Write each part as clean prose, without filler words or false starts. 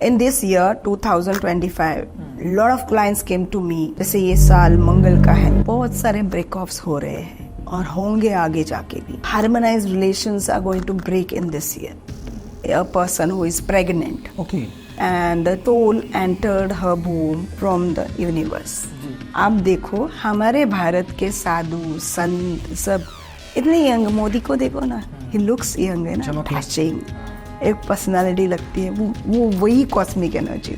In this year 2025, lot of clients came to me. जैसे ये साल मंगल का है, बहुत सारे ब्रेकऑफ्स हो रहे हैं और होंगे आगे जाके भी. Harmonized relations are going to break in this year. A person who is pregnant. Okay. And the soul entered her womb from the universe. आप देखो हमारे भारत के साधु संत सब इतने यंग. मोदी को देखो ना, he looks young है ना, flashing. एक पर्सनालिटी लगती है, वो वही कॉस्मिक एनर्जी.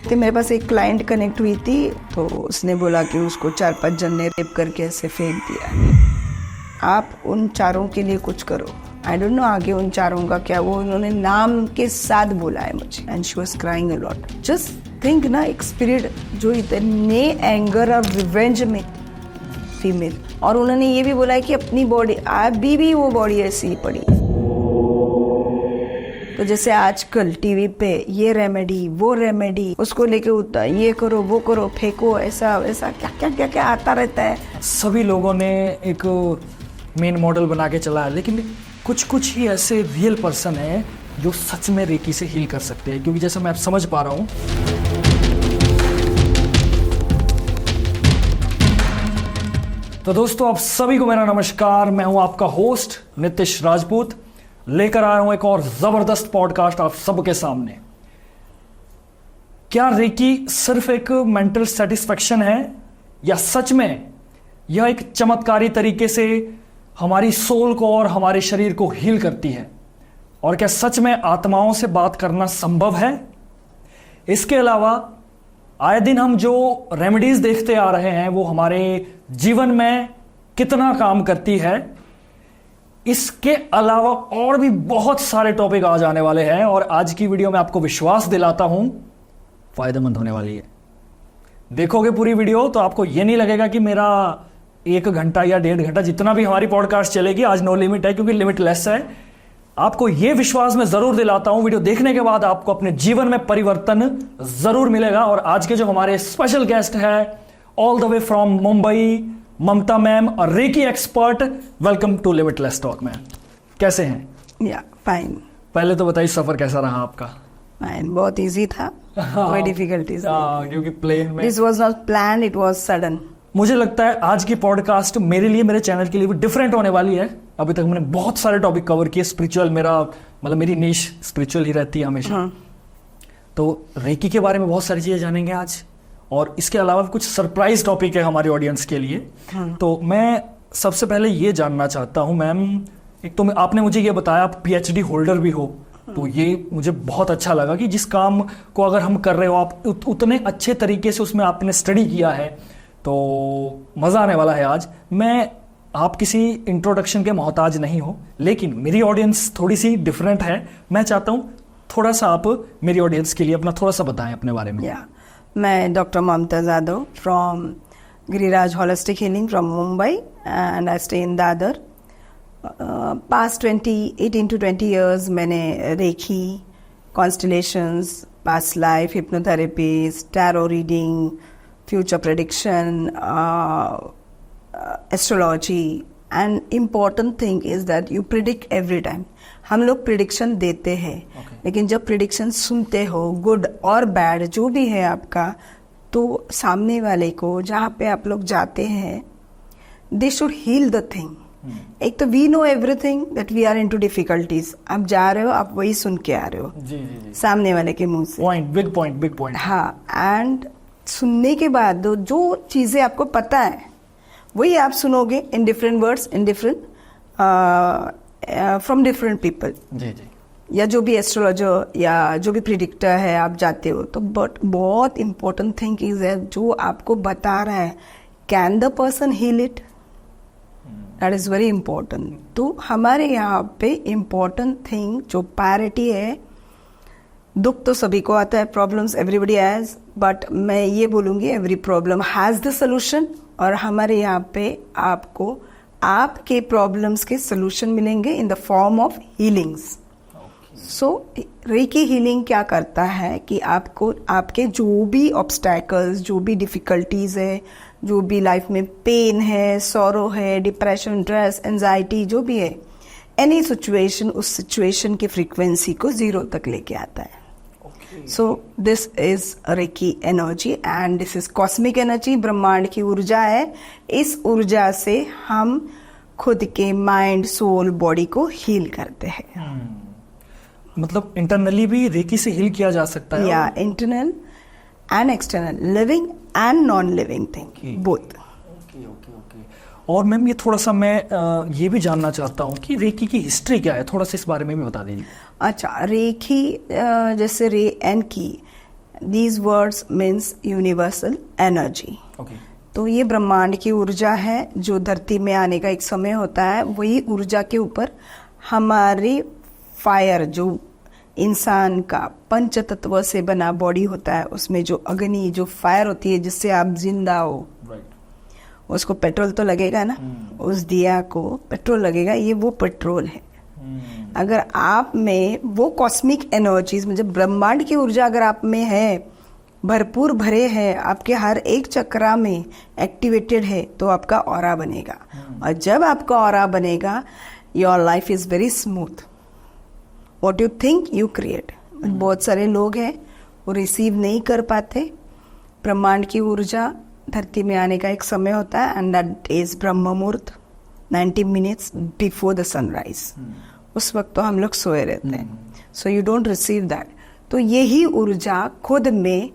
तो मेरे पास एक क्लाइंट कनेक्ट हुई थी, तो उसने बोला कि उसको 4-5 जन ने रेप करके ऐसे फेंक दिया. आप उन चारों के लिए कुछ करो. आई डोंट नो आगे उन चारों का क्या, वो उन्होंने नाम के साथ बोला है मुझे. And she was crying a lot. Just think ना, एक स्पिरिट जो इतने एंगर और रिवेंज में फीमेल, और उन्होंने ये भी बोला है कि अपनी बॉडी अभी भी वो बॉडी ऐसी ही पड़ी. तो जैसे आजकल टीवी पे ये रेमेडी वो रेमेडी, उसको लेके उतना ये करो वो करो, फेंको, ऐसा वैसा, क्या क्या क्या क्या आता रहता है. सभी लोगों ने एक मेन मॉडल बना के चला है, लेकिन कुछ ही ऐसे रियल पर्सन हैं जो सच में रेकी से हील कर सकते हैं. क्योंकि जैसा मैं आप समझ पा रहा हूँ, तो दोस्तों आप सभी को मेरा नमस्कार. मैं हूं आपका होस्ट नितिश राजपूत, लेकर आया हूं एक और जबरदस्त पॉडकास्ट आप सबके सामने. क्या रेकी सिर्फ एक मेंटल सेटिस्फेक्शन है, या सच में यह एक चमत्कारी तरीके से हमारी सोल को और हमारे शरीर को हील करती है? और क्या सच में आत्माओं से बात करना संभव है? इसके अलावा आए दिन हम जो रेमेडीज देखते आ रहे हैं वो हमारे जीवन में कितना काम करती है, इसके अलावा और भी बहुत सारे टॉपिक आज आने वाले हैं. और आज की वीडियो में आपको विश्वास दिलाता हूं फायदेमंद होने वाली है. देखोगे पूरी वीडियो तो आपको यह नहीं लगेगा कि मेरा 1 घंटा या 1.5 घंटा जितना भी हमारी पॉडकास्ट चलेगी, आज नो लिमिट है क्योंकि लिमिटलेस है. आपको यह विश्वास मैं जरूर दिलाता हूं, वीडियो देखने के बाद आपको अपने जीवन में परिवर्तन जरूर मिलेगा. और आज के जो हमारे स्पेशल गेस्ट है, all the way from Mumbai, Mamta ma'am, और reiki expert. Welcome to limitless talk. Ma'am कैसे हैं? या फाइन. पहले तो बताइए सफर कैसा रहा आपका? फाइन. बहुत इजी था, कोई डिफिकल्टीज क्योंकि प्लेन में this was not plan, it was sudden. मुझे लगता है आज की पॉडकास्ट मेरे लिए, मेरे चैनल के लिए भी डिफरेंट होने वाली है. अभी तक मैंने बहुत सारे टॉपिक कवर किए. स्पिरिचुअल मेरी नीश स्पिरिचुअल ही रहती है हमेशा. तो रेकी के बारे में बहुत सारी चीजें जानेंगे आज, और इसके अलावा कुछ सरप्राइज टॉपिक है हमारे ऑडियंस के लिए. तो मैं सबसे पहले ये जानना चाहता हूँ मैम, एक तो आपने मुझे ये बताया आप PhD होल्डर भी हो, तो ये मुझे बहुत अच्छा लगा कि जिस काम को अगर हम कर रहे हो आप उतने अच्छे तरीके से उसमें आपने स्टडी किया है, तो मज़ा आने वाला है आज. आप किसी इंट्रोडक्शन के मोहताज नहीं हो, लेकिन मेरी ऑडियंस थोड़ी सी डिफरेंट है. मैं चाहता हूँ थोड़ा सा आप मेरी ऑडियंस के लिए अपना थोड़ा सा बताएं अपने बारे में. मैं doctor Mamta Jadhav from Giriraj holistic healing from Mumbai, and I stay in Dadar. Past 18 to 20 years मैंने reiki, constellations, past life hypnotherapies, tarot reading, future prediction, astrology. And important thing is that you predict every time. हम लोग prediction देते हैं, लेकिन जब prediction सुनते हो, good और बैड जो भी है आपका, तो सामने वाले को जहाँ पे आप लोग जाते हैं, they should heal the thing. एक तो we know everything that we are into difficulties. आप जा रहे हो, आप वही सुन के आ रहे हो जी. सामने वाले के मुंह से. Big point. हाँ, एंड सुनने के बाद जो चीजें आपको पता है वही आप सुनोगे in different words, in different from different people. जी. या जो भी एस्ट्रोलॉजर या जो भी प्रिडिक्टर है, आप जाते हो तो. बट बहुत इंपॉर्टेंट थिंग इज है जो आपको बता रहा है, can the person heal it? That is very important. तो हमारे यहाँ पे इम्पॉर्टेंट थिंग जो प्रायोरिटी है, दुख तो सभी को आता है, प्रॉब्लम्स एवरीबडी हैज, बट मैं ये बोलूँगी every problem has the solution. और हमारे यहाँ पे आपको आपके प्रॉब्लम्स के सोल्यूशन मिलेंगे in the form of healings. So recce healing क्या करता है कि आपको आपके जो भी ऑब्स्टैकल्स, जो भी डिफिकल्टीज है, जो भी लाइफ में पेन है, सॉरो है, डिप्रेशन, स्ट्रेस, एंजाइटी, जो भी है, एनी सिचुएशन, उस सिचुएशन की फ्रीक्वेंसी को 0 तक लेके आता है. So this is reiki energy and this is cosmic energy, ब्रह्मांड की ऊर्जा है। इस ऊर्जा से हम खुद के माइंड, सोल, बॉडी को हील करते हैं। मतलब इंटरनली भी रेकी से हील किया जा सकता है? या internal and external, living and non living thing, both. और मैम ये थोड़ा सा मैं ये भी जानना चाहता हूँ कि रेकी की हिस्ट्री क्या है, थोड़ा सा इस बारे में भी बता दीजिए। अच्छा, रेकी जैसे रे एंड की, these words means universal energy. तो ये ब्रह्मांड की ऊर्जा है जो धरती में आने का एक समय होता है। वही ऊर्जा के ऊपर हमारी फायर, जो इंसान का पंच तत्व से बना बॉडी होता है, उसमें जो अग्नि, जो फायर होती है जिससे आप जिंदा हो, उसको पेट्रोल तो लगेगा ना, उस दिया को पेट्रोल लगेगा, ये वो पेट्रोल है। अगर आप में वो कॉस्मिक एनर्जीज, मतलब ब्रह्मांड की ऊर्जा अगर आप में है, भरपूर भरे हैं, आपके हर एक चक्रा में एक्टिवेटेड है, तो आपका ऑरा बनेगा। और जब आपका ऑरा बनेगा, your life is very smooth. What you think you create. बहुत सारे लोग हैं वो रिसीव नहीं कर पाते ब्रह्मांड की ऊर्जा। धरती में आने का एक समय होता है एंड दैट इज ब्रह्म मुहूर्त, 90 मिनट्स बिफोर द सनराइज। उस वक्त तो हम लोग सोए रहते हैं, so you don't receive that. तो यही ऊर्जा खुद में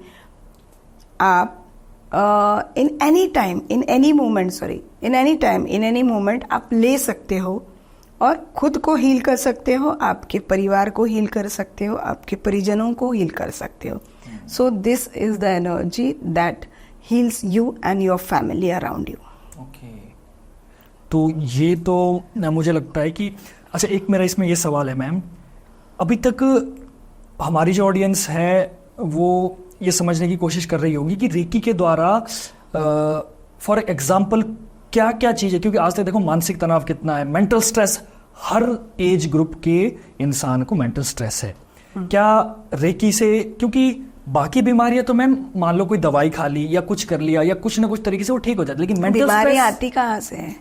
आप in any time, in any moment आप ले सकते हो और खुद को हील कर सकते हो, आपके परिवार को हील कर सकते हो, आपके परिजनों को हील कर सकते हो। सो this is the energy that heels you and your family around you. Okay, तो ये तो मुझे लगता है कि अच्छा, एक मेरा इसमें ये सवाल है मैम, अभी तक हमारी जो ऑडियंस है वो ये समझने की कोशिश कर रही होगी कि रेकी के द्वारा फॉर एग्जाम्पल क्या क्या चीज़ है, क्योंकि आज तक देखो मानसिक तनाव कितना है, मेंटल स्ट्रेस, हर एज ग्रुप के इंसान को मेंटल स्ट्रेस है। क्या रेकी से, क्योंकि बाकी बीमारियां तो मैम मान लो कोई दवाई खा ली या कुछ कर लिया या कुछ ना कुछ तरीके से वो ठीक हो जाती, लेकिन मेंटल बीमारी आती कहाँ से है?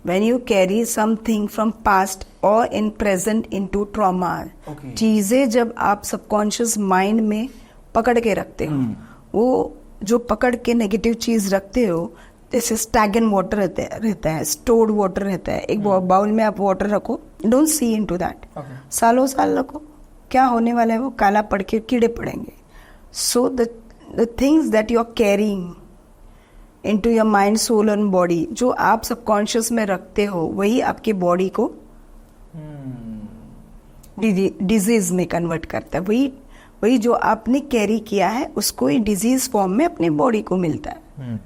When you carry something from past or in present into trauma, चीजें जब आप सबकॉन्शियस माइंड में पकड़ के रखते हो, वो जो पकड़ के नेगेटिव चीज रखते हो, जैसे स्टैगन वाटर रहता है, स्टोर्ड वाटर रहता है। एक बाउल में आप वाटर रखो, डोंट सी इनटू दैट, सालों साल रखो, क्या होने वाला है? वो काला पड़ के कीड़े पड़ेंगे। So the things that you are carrying into your mind, soul and body, जो आप सबकॉन्शियस में रखते हो, वही आपकी बॉडी को डिजीज में कन्वर्ट करता है। वही जो आपने कैरी किया है, उसको ही डिजीज फॉर्म में अपने बॉडी को मिलता है।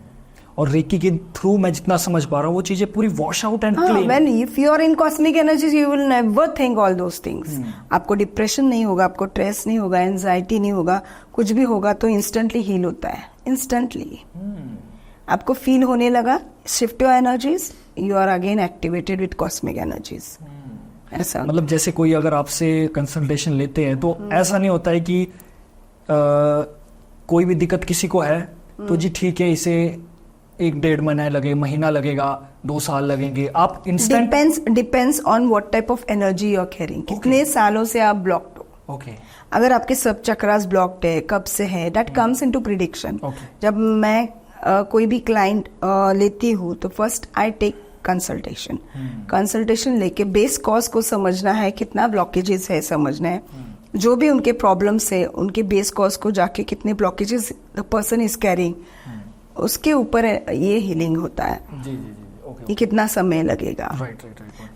और रेकी के थ्रू मैं जितना समझ पा रहा हूँ वो चीजें पूरी wash out and clean. When if you are in cosmic energies you will never think all those things. आपको डिप्रेशन नहीं होगा, आपको स्ट्रेस नहीं होगा, एंजाइटी नहीं होगा, कुछ भी होगा तो इंस्टेंटली हील होता है, इंस्टेंटली। आपको फील होने लगा, shift your energies, you are again activated with cosmic energies. ऐसा मतलब जैसे कोई अगर आपसे कंसल्टेशन लेते हैं तो ऐसा नहीं होता है कि कोई भी दिक्कत किसी को है तो जी ठीक है, इसे 1-1.5 महीना लगेगा, 2 साल लगेंगे, आप instant. Depends on what type of energy you are carrying, कितने सालों से आप ब्लॉक्ड हो। अगर आपके सब चक्रास ब्लॉक्ड है, कब से है, दैट कम्स इनटू प्रिडिक्शन। जब मैं कोई भी क्लाइंट लेती हूँ तो first I take consultation. Consultation लेके बेस कॉज को समझना है, कितना ब्लॉकेजेस है समझना है, जो भी उनके प्रॉब्लम्स है उनके बेस कॉज को जाके कितने blockages the person is carrying, उसके ऊपर ये हीलिंग होता है। ये कितना समय लगेगा।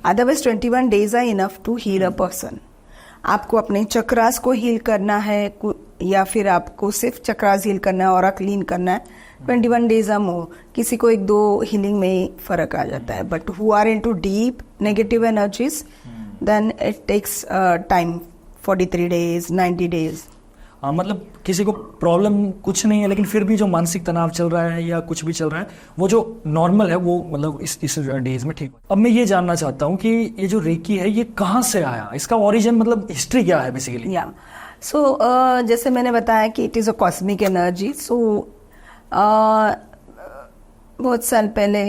Otherwise 21 days are enough to heal a person. आपको अपने चक्रास को हील करना है या फिर आपको सिर्फ चक्रास हील करना है और क्लीन करना है, 21 days आर मोर। किसी को 1-2 हीलिंग में ही फर्क आ जाता है, but who are into deep negative energies then it takes time, 43 days, 90 days। मतलब किसी को प्रॉब्लम कुछ नहीं है लेकिन फिर भी जो मानसिक तनाव चल रहा है या कुछ भी चल रहा है, वो जो नॉर्मल है वो मतलब इस डेज में ठीक। अब मैं ये जानना चाहता हूँ कि ये जो रेकी है ये कहाँ से आया, इसका ओरिजिन मतलब हिस्ट्री क्या है बेसिकली? या सो जैसे मैंने बताया कि it is a cosmic energy. So बहुत साल पहले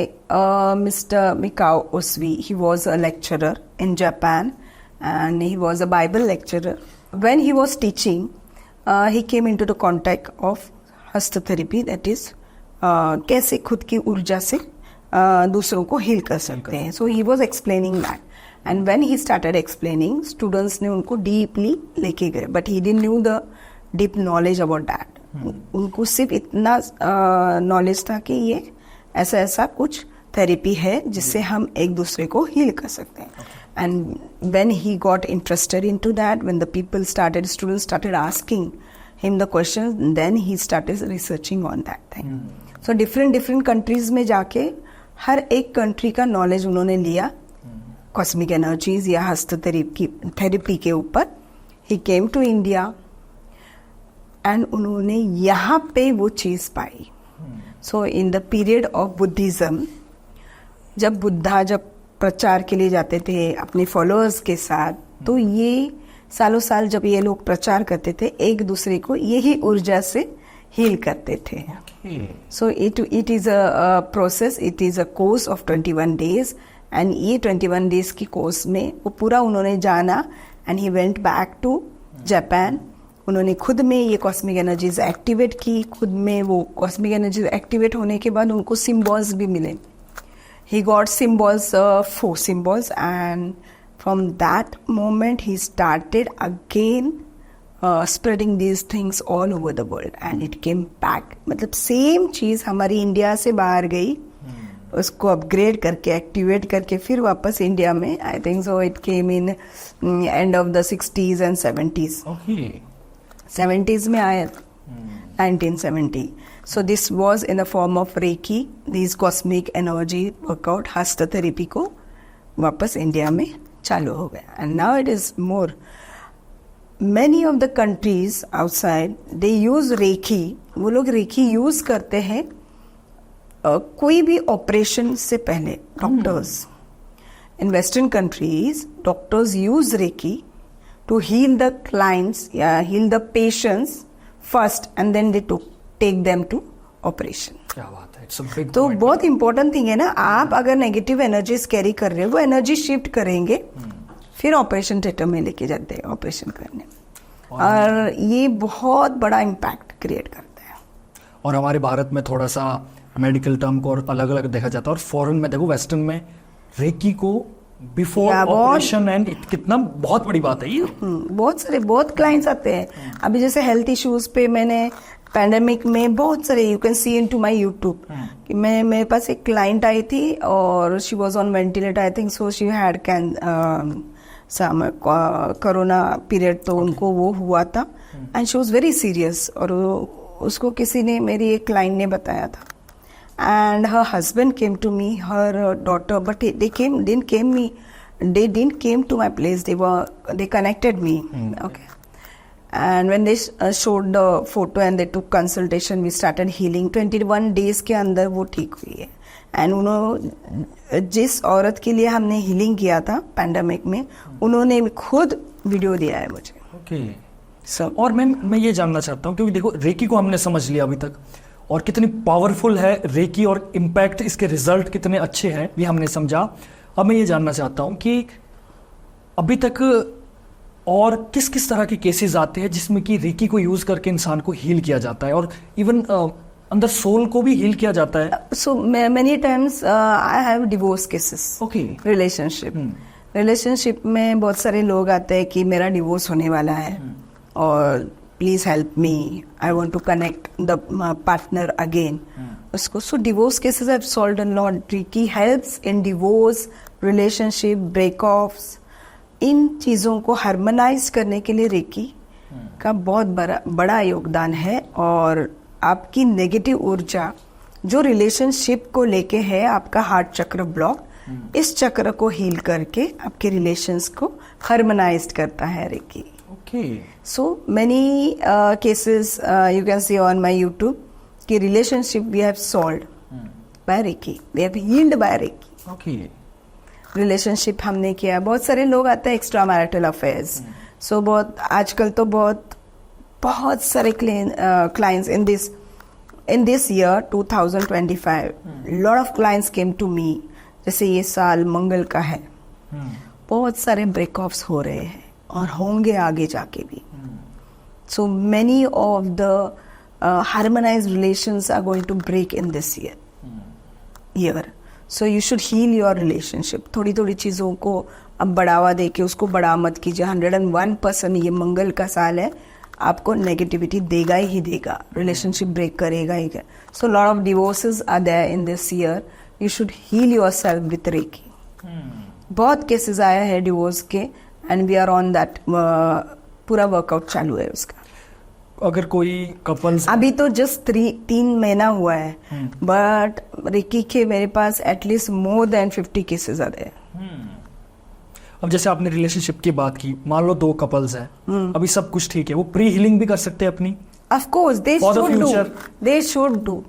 mister Mikao Usui, he was a lecturer in Japan and he was a Bible lecturer. When he was teaching, he came into the contact of हस्त therapy, that is कैसे खुद की ऊर्जा से दूसरों को हील कर सकते हैं. So he was explaining that, and when he started explaining, students ने उनको डीपली लेके गए, but he didn't knew the deep knowledge about that. उनको सिर्फ इतना नॉलेज था कि ये ऐसा ऐसा कुछ थेरेपी है जिससे हम एक दूसरे को हील कर सकते हैं. And when he got interested into that, when the people started, students started asking him the questions, then he started researching on that thing. So different countries में जाके हर एक कंट्री का नॉलेज उन्होंने लिया कॉस्मिक एनर्जीज या हस्त therapy के ऊपर. He came to India and उन्होंने यहाँ पे वो चीज पाई. So in the period of Buddhism, जब बुद्धा जब प्रचार के लिए जाते थे अपने फॉलोअर्स के साथ, तो ये सालों साल जब ये लोग प्रचार करते थे, एक दूसरे को यही ऊर्जा से हील करते थे. So it is a process, it is a course of 21 days, and ये 21 days की कोर्स में वो पूरा उन्होंने जाना. And he went back to Japan. उन्होंने खुद में ये कॉस्मिक एनर्जीज एक्टिवेट की, खुद में वो कॉस्मिक एनर्जीज एक्टिवेट होने के बाद उनको सिम्बॉल्स भी मिले. He got symbols, 4 symbols, and from that moment he started again spreading these things all over the world, and it came back. मतलब सेम चीज हमारी इंडिया से बाहर गई, उसको अपग्रेड करके एक्टिवेट करके फिर वापस इंडिया में, आई think so it came in end of the 60s and 70s. 70s में आया 1970. So this was in the form of Reiki, these cosmic energy workout, हस्त थेरेपी को वापस इंडिया में चालू हो गया. And now it is more. Many of the countries outside, they use Reiki. वो लोग Reiki यूज करते हैं कोई भी ऑपरेशन से पहले. Doctors in western countries, doctors use Reiki to heal the clients, heal the patients first, and then they take them to operation. क्या बात है, it's a big तो point. बहुत इंपॉर्टेंट थिंग है ना. आप अगर नेगेटिव एनर्जीज कैरी कर रहे हो, वो एनर्जी शिफ्ट करेंगे, फिर ऑपरेशन थिएटर में लेके जाते हैं ऑपरेशन करने, और ये बहुत बड़ा इम्पैक्ट क्रिएट करता है. और हमारे भारत में थोड़ा सा मेडिकल टर्म को और अलग अलग देखा जाता है, और फॉरेन में देखो, वेस्टर्न में रेकी को बिफोर ऑपरेशन, एंड कितना बहुत बड़ी बात है ये. बहुत क्लाइंट्स आते हैं. अभी जैसे हेल्थ इश्यूज पे मैंने पैंडेमिक में बहुत सारे, you can C into my YouTube, कि मेरे पास एक क्लाइंट आई थी और she was on ventilator, I think so she had corona period, तो उनको वो हुआ था, and she was very serious. और उसको किसी ने, मेरी एक क्लाइंट ने बताया था, and her husband came to me, her daughter, but they didn't came to my place. They connected me. Okay. And when they showed the photo and they took consultation, we started healing. 21 days के अंदर वो ठीक हुई है. And उन्होंने, जिस औरत के लिए हमने हीलिंग किया था पैंडेमिक में, उन्होंने खुद वीडियो दिया है मुझे. ओके. और मैं ये जानना चाहता हूँ, क्योंकि देखो रेकी को हमने समझ लिया अभी तक, और कितनी पावरफुल है रेकी, और इम्पैक्ट, इसके रिजल्ट कितने अच्छे हैं ये हमने समझा. अब मैं ये जानना चाहता हूँ कि अभी तक और किस किस तरह के केसेस आते हैं जिसमें कि रेकी को यूज करके इंसान को हील किया जाता है, और इवन अंदर सोल को भी हील किया जाता है. So many times I have divorce cases. Okay. Relationship में बहुत सारे लोग आते हैं कि मेरा डिवोर्स होने वाला है, और please help me, I want to connect the partner again. उसको, so divorce cases have solved a lot. Reiki helps in divorce, relationship, break offs. इन चीज़ों को हार्मोनाइज करने के लिए रेकी का बहुत बड़ा योगदान है. और आपकी नेगेटिव ऊर्जा जो रिलेशनशिप को लेके है, आपका हार्ट चक्र ब्लॉक, इस चक्र को हील करके आपके रिलेशंस को हार्मोनाइज करता है recce. Okay. So many cases you can see on my YouTube कि relationship we have solved by Reiki, we have healed by Reiki. Okay. Relationship हमने किया. बहुत सारे लोग आते हैं एक्स्ट्रा मैरिटल अफेयर्स. सो बहुत आजकल तो बहुत सारे clients in this year 2025 lot of clients came to me. जैसे ये साल मंगल का है, बहुत सारे ब्रेक ऑफ्स हो रहे हैं और होंगे आगे जाके भी. So many of the harmonized relations are going to break in this year. So you should heal your relationship. थोड़ी थोड़ी चीज़ों को अब बढ़ावा दे के उसको बड़ा मत कीजिए. 101% ये मंगल का साल है, आपको नेगेटिविटी देगा ही देगा, रिलेशनशिप ब्रेक करेगा ही. So lot of divorces are there in this year. You should heal yourself with reiki. बहुत केसेस आया है डिवोर्स के, and we are on that. पूरा वर्कआउट चालू है उसका. अगर कोई कपल्स अभी तो जस्ट 3 महीना हुआ है, बट रेकी के मेरे पास एटलीस्ट मोर देन 50 केसेस आते हैं. अब जैसे आपने रिलेशनशिप की बात की, मान लो 2 कपल्स हैं, अभी सब कुछ ठीक है, वो प्री हीलिंग भी कर सकते हैं अपनी. Of course they should do.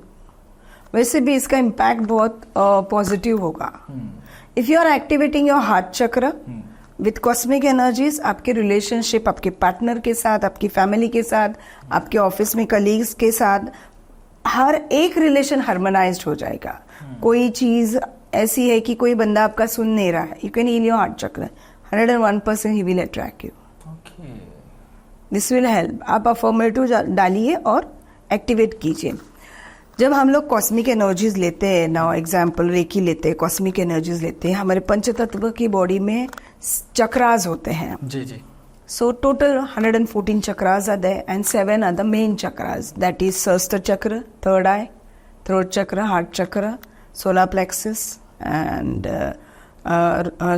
वैसे भी इसका इम्पैक्ट बहुत पॉजिटिव होगा. If you are activating your heart chakra with cosmic energies, आपके रिलेशनशिप आपके पार्टनर के साथ, आपकी फैमिली के साथ, आपके ऑफिस में कलीग्स के साथ, हर एक रिलेशन हार्मोनाइज्ड हो जाएगा. कोई चीज ऐसी है कि कोई बंदा आपका सुन नहीं रहा है, you can heal your heart chakra. 101% he will attract you. This will help. आप अफर्मेटिव डालिए और एक्टिवेट कीजिए. जब हम लोग कॉस्मिक एनर्जीज लेते हैं, नाउ एग्जाम्पल रेकी लेते हैं, कॉस्मिक एनर्जीज लेते हैं, हमारे पंचतत्व की बॉडी में चक्रास होते हैं. जी जी. So total 114 chakras are there, and 7 are the main chakras. That is Sahasrara chakra, third eye, throat chakra, heart chakra, solar plexus, and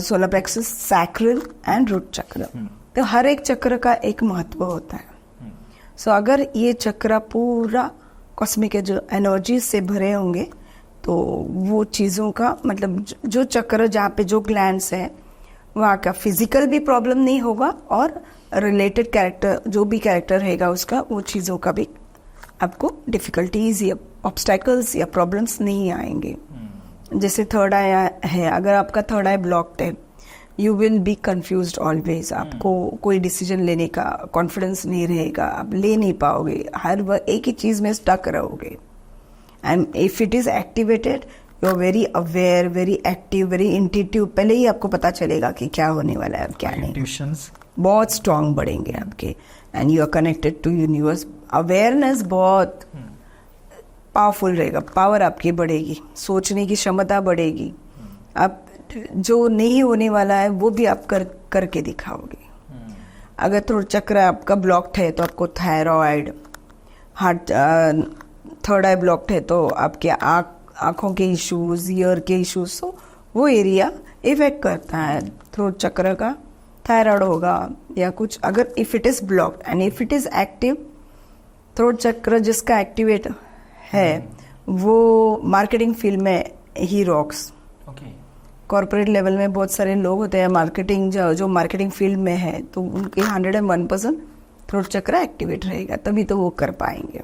solar plexus, sacral and root chakra. तो हर एक चक्र का एक महत्व होता है. So अगर ये चक्र पूरा कॉस्मिक एनर्जी से भरे होंगे, तो वो चीज़ों का मतलब जो चक्र जहाँ पे जो ग्लैंड्स है, वहाँ का फिजिकल भी प्रॉब्लम नहीं होगा, और रिलेटेड कैरेक्टर जो भी कैरेक्टर रहेगा उसका, वो चीज़ों का भी आपको डिफिकल्टीज या ऑब्स्टैकल्स या प्रॉब्लम्स नहीं आएंगे. जैसे थर्ड आई है, अगर आपका थर्ड आई ब्लॉक्ड है, you will be confused always. आपको कोई डिसीजन लेने का कॉन्फिडेंस नहीं रहेगा, आप ले नहीं पाओगे, हर एक ही चीज़ में स्टक रहोगे. And if it is activated, you are very aware, very active, very intuitive. पहले ही आपको पता चलेगा कि क्या होने वाला है और क्या नहीं. इंट्यूशंस बहुत स्ट्रांग बढ़ेंगे आपके, and you are connected to universe. Awareness बहुत पावरफुल रहेगा, पावर आपकी बढ़ेगी, सोचने की क्षमता बढ़ेगी. आप जो नहीं होने वाला है वो भी आप करके दिखाओगे. अगर थ्रोट चक्र आपका ब्लॉक्ड है तो आपको थायराइड, हार्ट, थर्ड आई ब्लॉक्ड है तो आपके आँखों के इश्यूज, ईयर के इश्यूज, तो वो एरिया इफेक्ट करता है. थ्रोट चक्र का थायराइड होगा या कुछ, अगर if it is blocked. And if it is active, throat चक्र जिसका एक्टिवेट है वो मार्केटिंग फील्ड में ही रॉक्स. कॉर्पोरेट लेवल में बहुत सारे लोग होते हैं मार्केटिंग, जो मार्केटिंग फील्ड में है, तो उनके 101% थ्रोट चक्र एक्टिवेट रहेगा, तभी तो वो कर पाएंगे.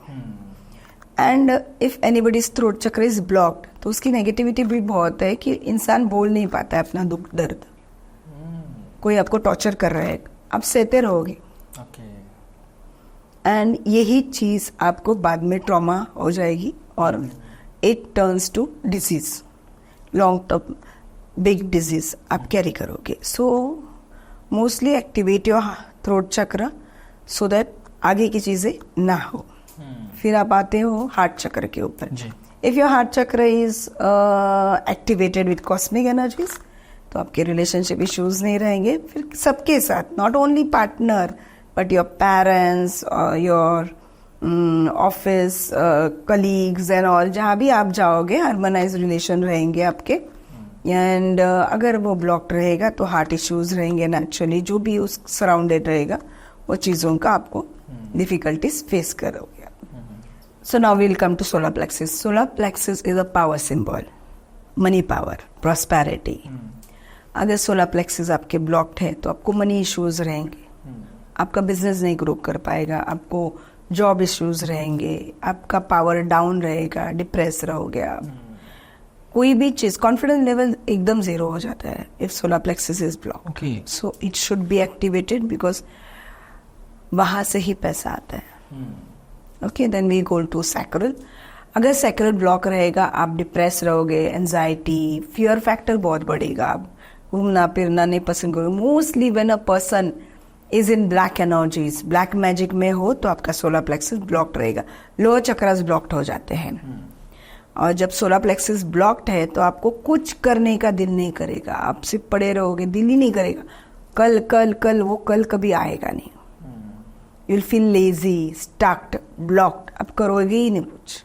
एंड इफ एनीबडीज थ्रोट चक्र इज ब्लॉक्ड, तो उसकी नेगेटिविटी भी बहुत है कि इंसान बोल नहीं पाता है अपना दुख दर्द. कोई आपको टॉर्चर कर रहा है, आप सहते रहोगे. एंड यही चीज आपको बाद में ट्रॉमा हो जाएगी, और it turns to disease, long term big disease आप कैरी करोगे. So mostly activate your throat chakra so that आगे की चीजें ना हो. फिर आप आते हो हार्ट चक्र के ऊपर. इफ योर हार्ट चक्र is activated with cosmic energies, तो आपके रिलेशनशिप इश्यूज नहीं रहेंगे. फिर सबके साथ, not only partner but your parents, your office colleagues and all, जहाँ भी आप जाओगे हार्मोनाइज रिलेशन रहेंगे आपके. एंड अगर वो ब्लॉक्ड रहेगा तो हार्ट इश्यूज रहेंगे नेचुरली, जो भी उस सराउंडेड रहेगा वो चीज़ों का आपको डिफिकल्टीज फेस करोगे. So now we'll come to solar plexus. Solar plexus is a power symbol, money power, prosperity. अगर सोलर प्लेक्सिस आपके ब्लॉक्ड है तो आपको मनी इश्यूज रहेंगे, आपका बिजनेस नहीं ग्रो कर पाएगा, आपको जॉब इश्यूज रहेंगे, आपका पावर डाउन रहेगा, डिप्रेस रहोगे आप. कोई भी चीज, कॉन्फिडेंस लेवल एकदम जीरो हो जाता है if solar plexus is blocked. So it should be activated, because वहां से ही पैसा आता है. Okay, then we go to sacral. अगर सैक्रल ब्लॉक रहेगा, आप डिप्रेस रहोगे, एंजाइटी, फियर फैक्टर बहुत बढ़ेगा, आप घूमना फिरना नहीं पसंद करोगे. Mostly when a person is in black energies, black magic में हो तो आपका सोलर प्लेक्सस ब्लॉक्ड रहेगा, लोअर चक्रास ब्लॉक्ड हो जाते हैं। और जब सोलर प्लेक्सस ब्लॉक्ड है तो आपको कुछ करने का दिल नहीं करेगा, आप सिर्फ पड़े रहोगे, दिल ही नहीं करेगा कल कल कल, वो कल कभी आएगा नहीं। You will feel lazy, स्टक्ड, blocked, आप करोगे ही नहीं कुछ।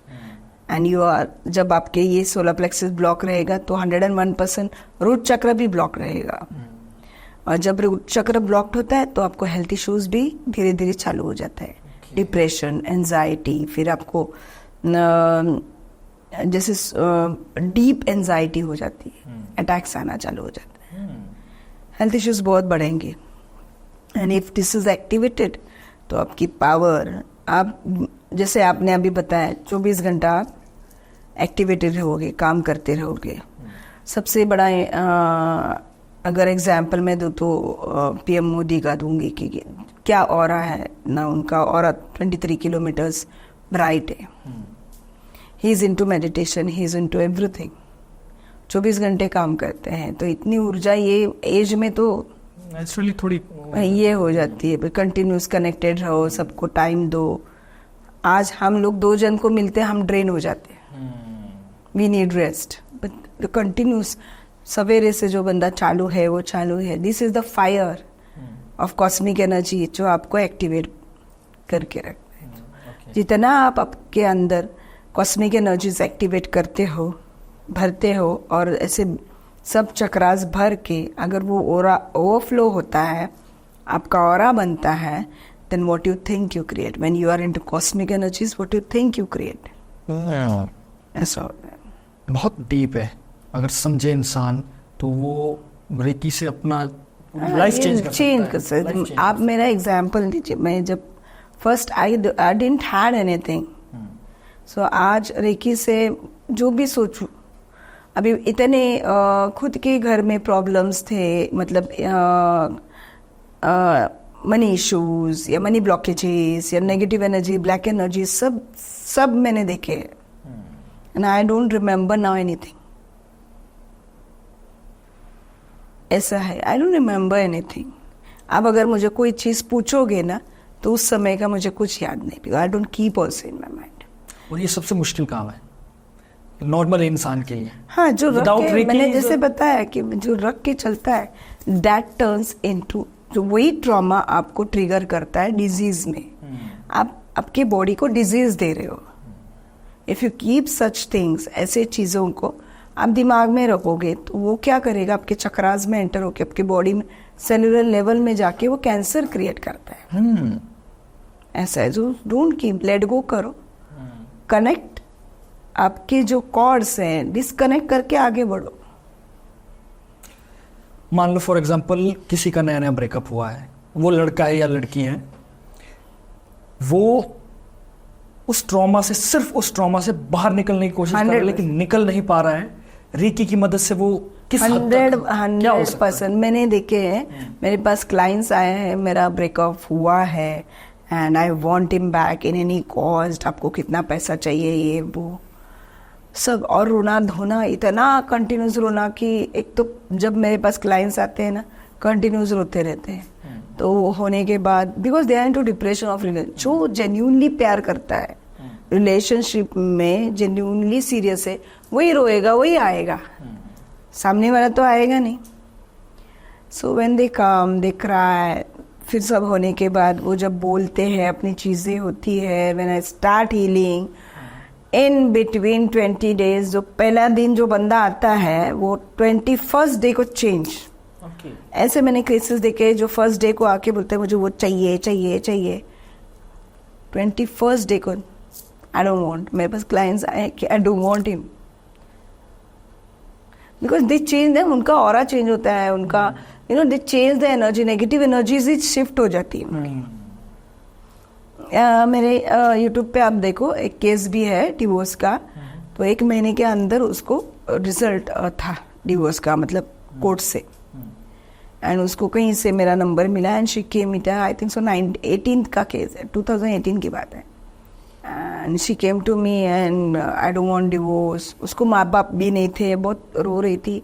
एंड यू आर, जब आपके ये सोलर प्लेक्सस ब्लॉक रहेगा तो 101% रूट चक्र भी ब्लॉक रहेगा। और जब रूट चक्र ब्लॉक्ड होता है तो आपको हेल्थ इश्यूज भी धीरे धीरे चालू हो जाता है, डिप्रेशन, एंजाइटी, फिर आपको जैसे डीप एंजाइटी हो जाती है, अटैक्स आना चालू हो जाता है, हेल्थ इश्यूज बहुत बढ़ेंगे। And if this is activated तो आपकी पावर, आप जैसे आपने अभी बताया 24 घंटा आप एक्टिवेटेड रहोगे, काम करते रहोगे। सबसे बड़ा अगर एग्जाम्पल मैं दूँ तो पीएम मोदी का दूंगी कि क्या ऑरा है ना, उनका ऑरा 23 किलोमीटर्स ब्राइट है। He is into meditation, he is into everything, 24 घंटे काम करते हैं। तो इतनी ऊर्जा ये एज में तो नेचुरली थोड़ी ये हो जाती है, कंटिन्यूस कनेक्टेड रहो, सबको टाइम दो। आज हम लोग 2 जन को मिलते हैं, हम ड्रेन हो जाते हैं, we need rest. But continuous सवेरे से जो बंदा चालू है वो चालू है। This is the fire of cosmic energy जो आपको एक्टिवेट करके रखता है। जितना आप आपके अंदर कॉस्मिक एनर्जीज एक्टिवेट करते हो, भरते हो, और ऐसे सब चक्रास भर के अगर वो ओरा ओवरफ्लो होता है, आपका ऑरा बनता है, then what you think you create. When you are into cosmic energies, what you think you create. ऐसा होता है। बहुत डीप है, अगर समझे इंसान तो वो रेकी से अपना लाइफ चेंज कर सकता है। आप मेरा एग्जांपल लीजिए, मैं जब first I didn't had anything, so आज रेकी से जो भी सोचूं, अभी इतने खुद के घर में प्रॉब्लम्स थे, मतलब मनी इश्यूज या मनी ब्लॉकेजेस या नेगेटिव एनर्जी, ब्लैक एनर्जी, सब मैंने देखे and I don't remember now anything. ऐसा है, आई डोंट रिमेम्बर एनीथिंग। अब अगर मुझे कोई चीज पूछोगे ना तो उस समय का मुझे कुछ याद नहीं, because I don't keep also in my mind. और ये सबसे मुश्किल काम है नॉर्मल इंसान के लिए। हाँ, जो रख के, मैंने जैसे बताया कि जो रख के चलता है, दैट टर्न्स इनटू, जो वही ट्रॉमा आपको ट्रिगर करता है डिजीज में। आप आपके बॉडी को डिजीज दे रहे हो। If you keep such things, ऐसे चीजों को आप दिमाग में रखोगे तो वो क्या करेगा, आपके चक्रास में एंटर होके आपके बॉडी में सेलुलर लेवल में जाके वो कैंसर क्रिएट करता है। ऐसा है, जो डोंट कीप, लेट गो करो, कनेक्ट, आपके जो कॉर्ड्स हैं डिस्कनेक्ट करके आगे बढ़ो। मान लो फॉर एग्जांपल किसी का नया नया ब्रेकअप हुआ है, वो लड़का है या लड़की है, वो उस ट्रॉमा से, सिर्फ उस ट्रॉमा से बाहर निकलने की कोशिश कर रहा है लेकिन निकल नहीं पा रहा है। रेकी की मदद से वो किस हद तक 100% मैंने देखे हैं। मेरे पास क्लाइंट्स आए हैं, मेरा ब्रेकअप हुआ है and I want him back in any cost, आपको कितना पैसा चाहिए, ये वो सब, और रोना धोना, इतना कंटिन्यूस रोना कि एक तो जब मेरे पास क्लाइंट्स आते हैं ना, कंटिन्यूस रोते रहते हैं। तो होने के बाद, because they are into depression of relation, जो जेन्यूनली प्यार करता है, रिलेशनशिप में जेन्यूनली सीरियस है, वही रोएगा, वही आएगा, सामने वाला तो आएगा नहीं। So when they come, they cry, फिर सब होने के बाद वो जब बोलते हैं, अपनी चीजें होती है, when I start healing in between 20 days, जो पहला दिन जो बंदा आता है वो 21st डे को चेंज। ऐसे मैंने केसेस देखे जो फर्स्ट डे को आके बोलते हैं मुझे वो चाहिए चाहिए चाहिए, 21st डे को आई डोंट वांट। मेरे पास क्लाइंट्स आए कि आई don't want him, because they change them, उनका ऑरा चेंज होता है, उनका दे change the energy, negative energies shift हो जाती है। मेरे यूट्यूब पे आप देखो, एक केस भी है डिवोर्स का, तो 1 महीने के अंदर उसको रिजल्ट था डिवोर्स का, मतलब कोर्ट से, एंड उसको कहीं से मेरा नंबर मिला and she came, it I think so 18th का केस है, 2018 की बात है, and she came to me and I don't want divorce. उसको माँ बाप भी नहीं थे, बहुत रो रही थी,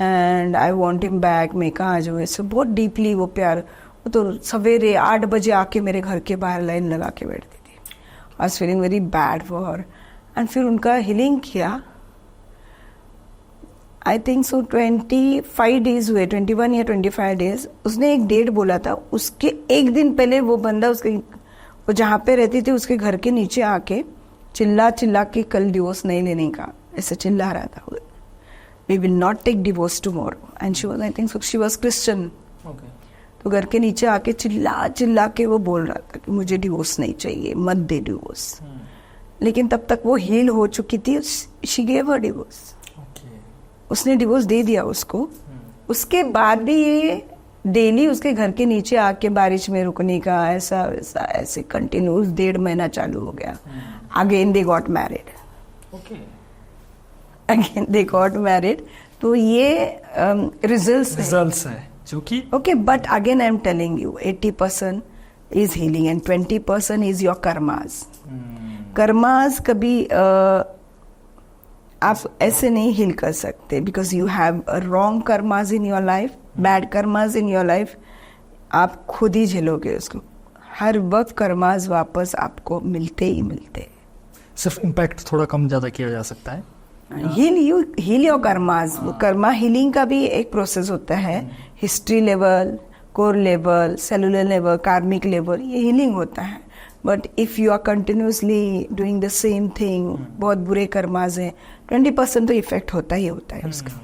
and I want him back. मैं कहा जो ऐसे बहुत डीपली वो प्यार, वो तो सवेरे 8 बजे आके मेरे घर के बाहर लाइन लगा के बैठती थी। I was feeling very bad for her. And फिर उनका हीलिंग किया, आई थिंक सो 25 डेज हुए, 21 या 25 डेज। उसने एक डेट बोला था, उसके एक दिन पहले वो बंदा वो जहाँ पे रहती थी उसके घर के नीचे आके चिल्ला चिल्ला के कल डिवोर्स नहीं लेने का ऐसे चिल्ला रहा था। We will not take divorce tomorrow. And she was, I think she was Christian. तो घर के नीचे आके चिल्ला चिल्ला के वो बोल रहा था कि मुझे डिवोर्स नहीं चाहिए, मत दे डिवोर्स। लेकिन तब तक वो हील हो चुकी थी। She gave her divorce. उसने डिवोर्स दे दिया उसको। उसके बाद भी ये डेली उसके घर के नीचे आके बारिश में रुकने का ऐसा वैसा ऐसे कंटिन्यूस 1.5 महीना चालू हो गया। Again they got married. Again they got married. तो ये रिजल्ट्स है जो कि okay. But again I am telling you 80% is healing and 20% is your karmas. Karmas कभी आप ऐसे नहीं हील कर सकते because you have wrong karmas in your life, bad karmas in your life. आप खुद ही झेलोगे उसको। हर वक्त कर्मास वापस आपको मिलते ही मिलते। सिर्फ इम्पैक्ट थोड़ा कम ज़्यादा किया जा सकता है। Heal your karmas. Karma healing का भी एक प्रोसेस होता है। History level, core level, cellular level, karmic level, ये हीलिंग होता है। But if you are continuously doing the same thing, बहुत बुरे कर्मास हैं, 20% तो इफेक्ट होता ही होता है उसका।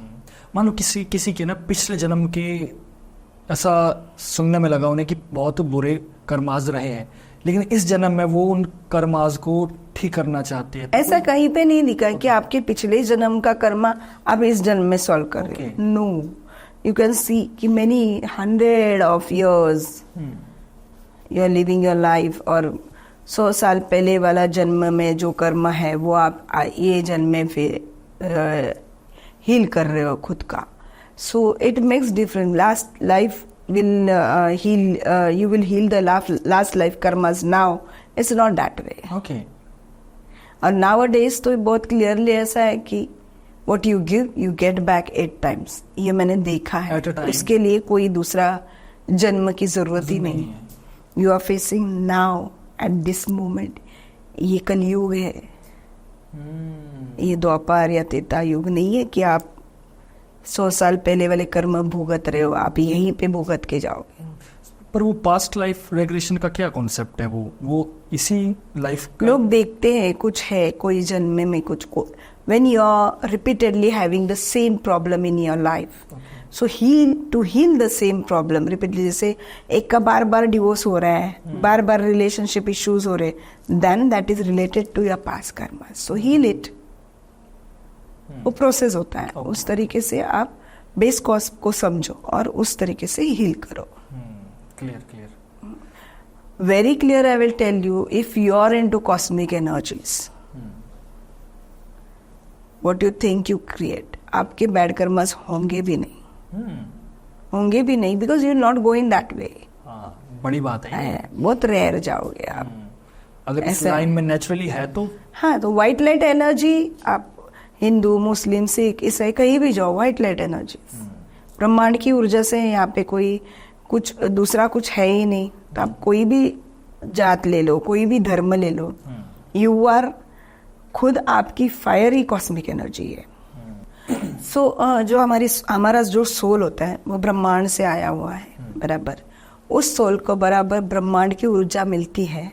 मान लो किसी के ना पिछले जन्म के ऐसा सुनने में लगा उन्हें कि बहुत बुरे कर्मास रहे हैं, लेकिन इस जन्म में वो उन कर्मास को ठीक करना चाहते हैं। ऐसा कहीं पे नहीं लिखा है कि आपके पिछले जन्म का कर्मा आप इस जन्म में सॉल्व कर रहे हैं। नो, यू कैन सी कि many 100 of years you are living your life, और 100 साल पहले वाला जन्म में जो कर्म है वो आप ये जन्म में फिर हील कर रहे हो खुद का। So it makes different. Last life will heal, you will heal the last life karmas now. It's not that way. Okay. और nowadays तो बहुत clearly ऐसा है कि what you give, you get back 8 times. ये मैंने देखा है। उसके लिए कोई दूसरा जन्म की जरूरत ही नहीं है। You are facing now at this moment. ये कलयुग है। ये द्वापर या त्रेता युग नहीं है कि आप 100 साल पहले वाले कर्म भुगत रहे हो, आप यहीं पे भुगत के जाओगे। पर वो पास्ट लाइफ रेग्रेशन का क्या कॉन्सेप्ट है? वो इसी लाइफ लोग देखते हैं कुछ है कोई जन्म में कुछ को। When you are repeatedly having the same problem in your life, so heal the same problem repeatedly. जैसे एक का बार बार डिवोर्स हो रहा है, बार बार रिलेशनशिप इश्यूज हो रहे, then that is related to your past karma. So heal it. वो प्रोसेस होता है। उस तरीके से आप बेस कॉज को समझो और उस तरीके से हील करो। Clear very clear. I will tell you, if you are into cosmic energies, what you think you create, आपके बैड कर्मस होंगे भी नहीं। होंगे भी नहीं because you are not going that way. बड़ी बात है। बहुत रेयर जाओगे आप। अगर इस लाइन में नेचुरली है तो हाँ, तो व्हाइट लाइट एनर्जी, आप हिंदू, मुस्लिम, सिख, ईसाई कहीं भी जाओ, व्हाइट लाइट एनर्जी, ब्रह्मांड की ऊर्जा से यहाँ पे कोई कुछ दूसरा कुछ है ही नहीं। तो आप कोई भी जात ले लो, कोई भी धर्म ले लो, यू आर खुद आपकी फायर ही कॉस्मिक एनर्जी है। सो जो हमारा जो सोल होता है वो ब्रह्मांड से आया हुआ है, बराबर। उस सोल को बराबर ब्रह्मांड की ऊर्जा मिलती है।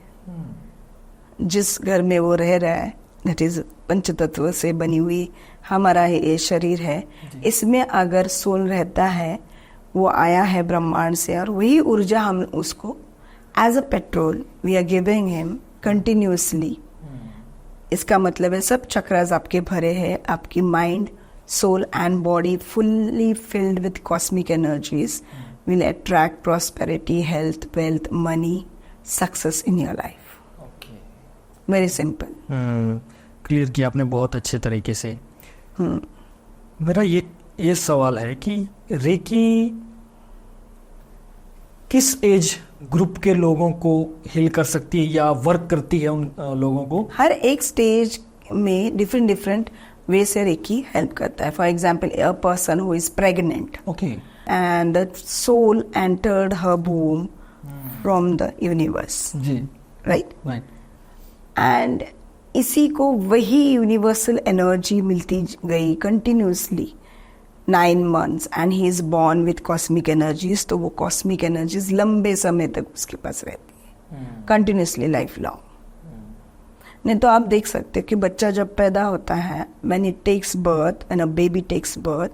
जिस घर में वो रह रहा है, दैट इज पंच तत्व से बनी हुई हमारा ये शरीर है। इसमें अगर सोल रहता है, वो आया है ब्रह्मांड से, और वही ऊर्जा हम उसको as a petrol we are giving him continuously. इसका मतलब है सब चक्रास आपके भरे हैं, आपकी mind, soul and body fully filled with cosmic energies will attract prosperity, health, wealth, money, success in your life. Very simple. Clear किया आपने बहुत अच्छे तरीके से। मेरा ये सवाल है कि रेकी किस एज ग्रुप के लोगों को हील कर सकती है या वर्क करती है उन लोगों को? हर एक स्टेज में डिफरेंट वे से रेकी हेल्प करता है। For example, a person who is pregnant, okay, and the soul entered her womb from the universe, जी, right? राइट, एंड इसी को वही यूनिवर्सल एनर्जी मिलती गई continuously 9 months and he is born with cosmic energies. तो वो cosmic energies लंबे समय तक उसके पास रहती है कंटिन्यूसली लाइफ लॉन्ग. नहीं तो आप देख सकते हो कि बच्चा जब पैदा होता है, when it takes birth and a baby takes birth,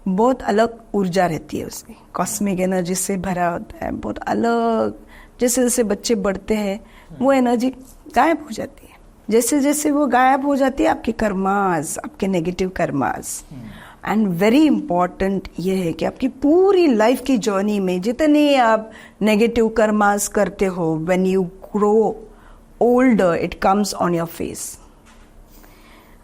बहुत अलग ऊर्जा रहती है उसकी, कॉस्मिक एनर्जी से भरा होता है, बहुत अलग. जैसे जैसे बच्चे बढ़ते हैं वो एनर्जी गायब हो जाती है. जैसे जैसे वो गायब हो जाती है आपके कर्मास, आपके negative karmas. And very important ये है कि आपकी पूरी लाइफ की जर्नी में जितने आप नेगेटिव कर्मास करते हो, when you grow older it comes on your face.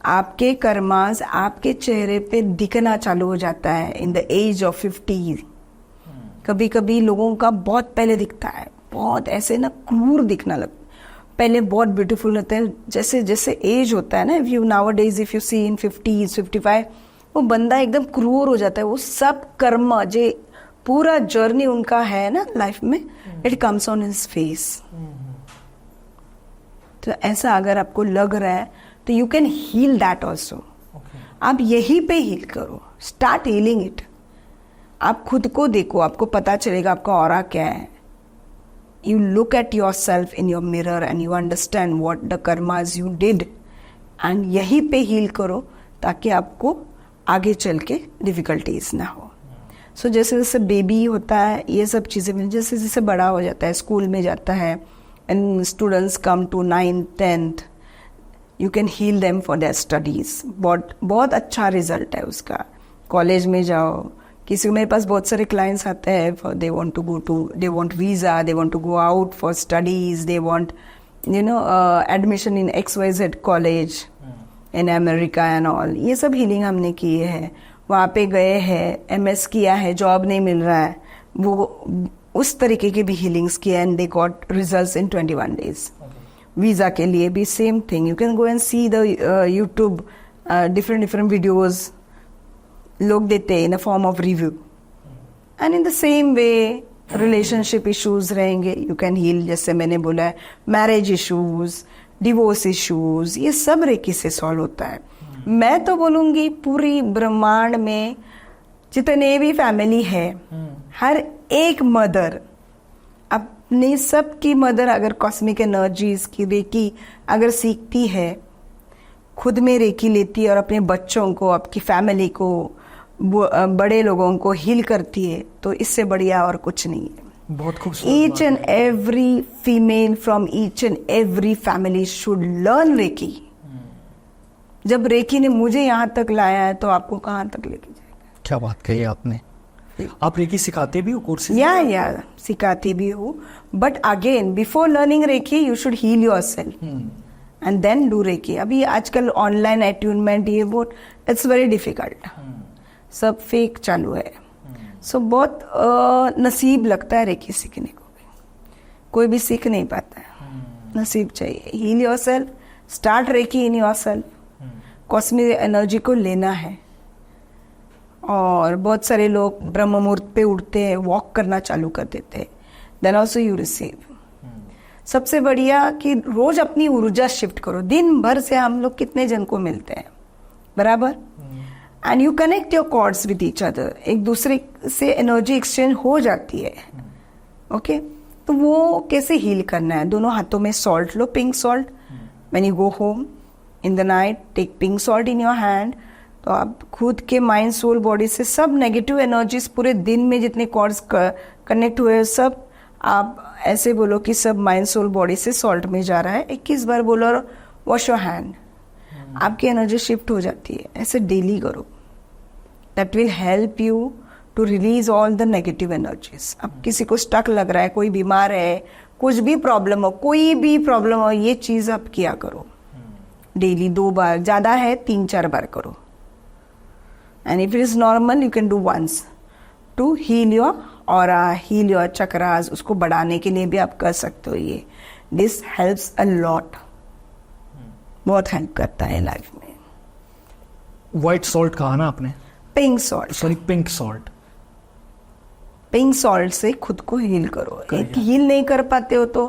आपके कर्मास आपके चेहरे पे दिखना चालू हो जाता है इन द एज ऑफ 50. कभी कभी लोगों का बहुत पहले दिखता है, बहुत ऐसे ना क्रूर दिखना लगता है. पहले बहुत ब्यूटीफुल होते हैं. जैसे जैसे एज होता है ना, if you nowadays if you see in 50s 55, वो बंदा एकदम क्रूर हो जाता है. वो सब कर्म जो पूरा जर्नी उनका है ना लाइफ में, it comes on his face. तो ऐसा अगर आपको लग रहा है तो you can heal that also. आप यहीं पे हील करो, स्टार्ट हीलिंग इट. आप खुद को देखो, आपको पता चलेगा आपका ऑरा क्या है. You look at yourself in your mirror and you understand what the karmas you did, and यहीं पे हील करो ताकि आपको आगे चल के डिफिकल्टीज ना हो. सो जैसे जैसे बेबी होता है ये सब चीज़ें मिल, जैसे जैसे बड़ा हो जाता है, स्कूल में जाता है, and students come to 9th 10th, you can heal them for their studies. बहुत अच्छा रिजल्ट है उसका. कॉलेज में जाओ, किसी मेरे पास बहुत सारे क्लाइंट्स आते हैं, they want to go to, they want visa, they want to go out for studies, they want admission in XYZ college in America and all. ये सब हीलिंग हमने किए हैं. वहाँ पे गए हैं, MS किया है, जॉब नहीं मिल रहा है, वो उस तरीके की भी हीलिंग्स किया and they got results in 21 days. Visa के लिए भी same thing. You can go and see the YouTube different videos लोग देते हैं in a form of review. And in the same way relationship issues रहेंगे, you can heal. जैसे मैंने बोला है, मैरिज इश्यूज, डिवोर्स इश्यूज, ये सब रेकी से सॉल्व होता है. मैं तो बोलूँगी पूरी ब्रह्मांड में जितने भी फैमिली है, हर एक मदर अपनी सबकी मदर अगर कॉस्मिक एनर्जीज की रेकी अगर सीखती है, खुद में रेकी लेती है और अपने बच्चों को, आपकी फैमिली को, बड़े लोगों को हील करती है, तो इससे बढ़िया और कुछ नहीं है. बहुत खूबसूरत. Each and every female from each and every family should learn reiki. जब रेकी ने मुझे यहाँ तक लाया है तो आपको कहाँ तक लेके जाएगा. क्या बात कही आपने. आप रेकी सिखाते भी हो कोर्सेज? या सिखाती भी हूँ, but again before learning reiki you should heal yourself and then do reiki. अभी आजकल ऑनलाइन अट्यूनमेंट ये वो इट्स वेरी डिफिकल्ट, सब फेक चालू है. सो बहुत नसीब लगता है रेकी सीखने को भी. कोई भी सीख नहीं पाता है, नसीब चाहिए. Heal yourself, start reiki in yourself. Cosmic energy को लेना है. और बहुत सारे लोग ब्रह्म मुहूर्त पे उठते हैं, वॉक करना चालू कर देते हैं, देन ऑल्सो यू रिसीव. सबसे बढ़िया कि रोज अपनी ऊर्जा शिफ्ट करो. दिन भर से हम लोग कितने जन को मिलते हैं, बराबर, and you connect your cords with each other. एक दूसरे से एनर्जी एक्सचेंज हो जाती है. ओके तो वो कैसे हील करना है. दोनों हाथों में सॉल्ट लो, pink salt. When you go home in the night, take pink salt in your hand. तो आप खुद के माइंड सोल बॉडी से सब नेगेटिव एनर्जीज पूरे दिन में जितने कॉर्ड्स कनेक्ट हुए सब आप ऐसे बोलो कि सब माइंड सोल बॉडी से सॉल्ट में जा रहा है. 21 बार बोलो और वॉश योर हैंड. आपकी एनर्जी शिफ्ट हो जाती है. ऐसे डेली करो. That will help you to release all the negative energies. अब किसी को स्टक लग रहा है, कोई बीमार है, कुछ भी प्रॉब्लम हो, कोई भी प्रॉब्लम हो, ये चीज आप किया करो डेली 2 बार, ज्यादा है 3-4 बार करो. And if it is normal you can do once to heal your aura, heal your chakras. उसको बढ़ाने के लिए भी आप कर सकते हो. ये दिस हेल्प्स अ लॉट, बहुत हेल्प करता है लाइफ में. व्हाइट सॉल्ट कहा ना आपने? Pink salt. Sorry, pink salt. Pink salt से खुद को हील करो। एक हील नहीं कर पाते हो तो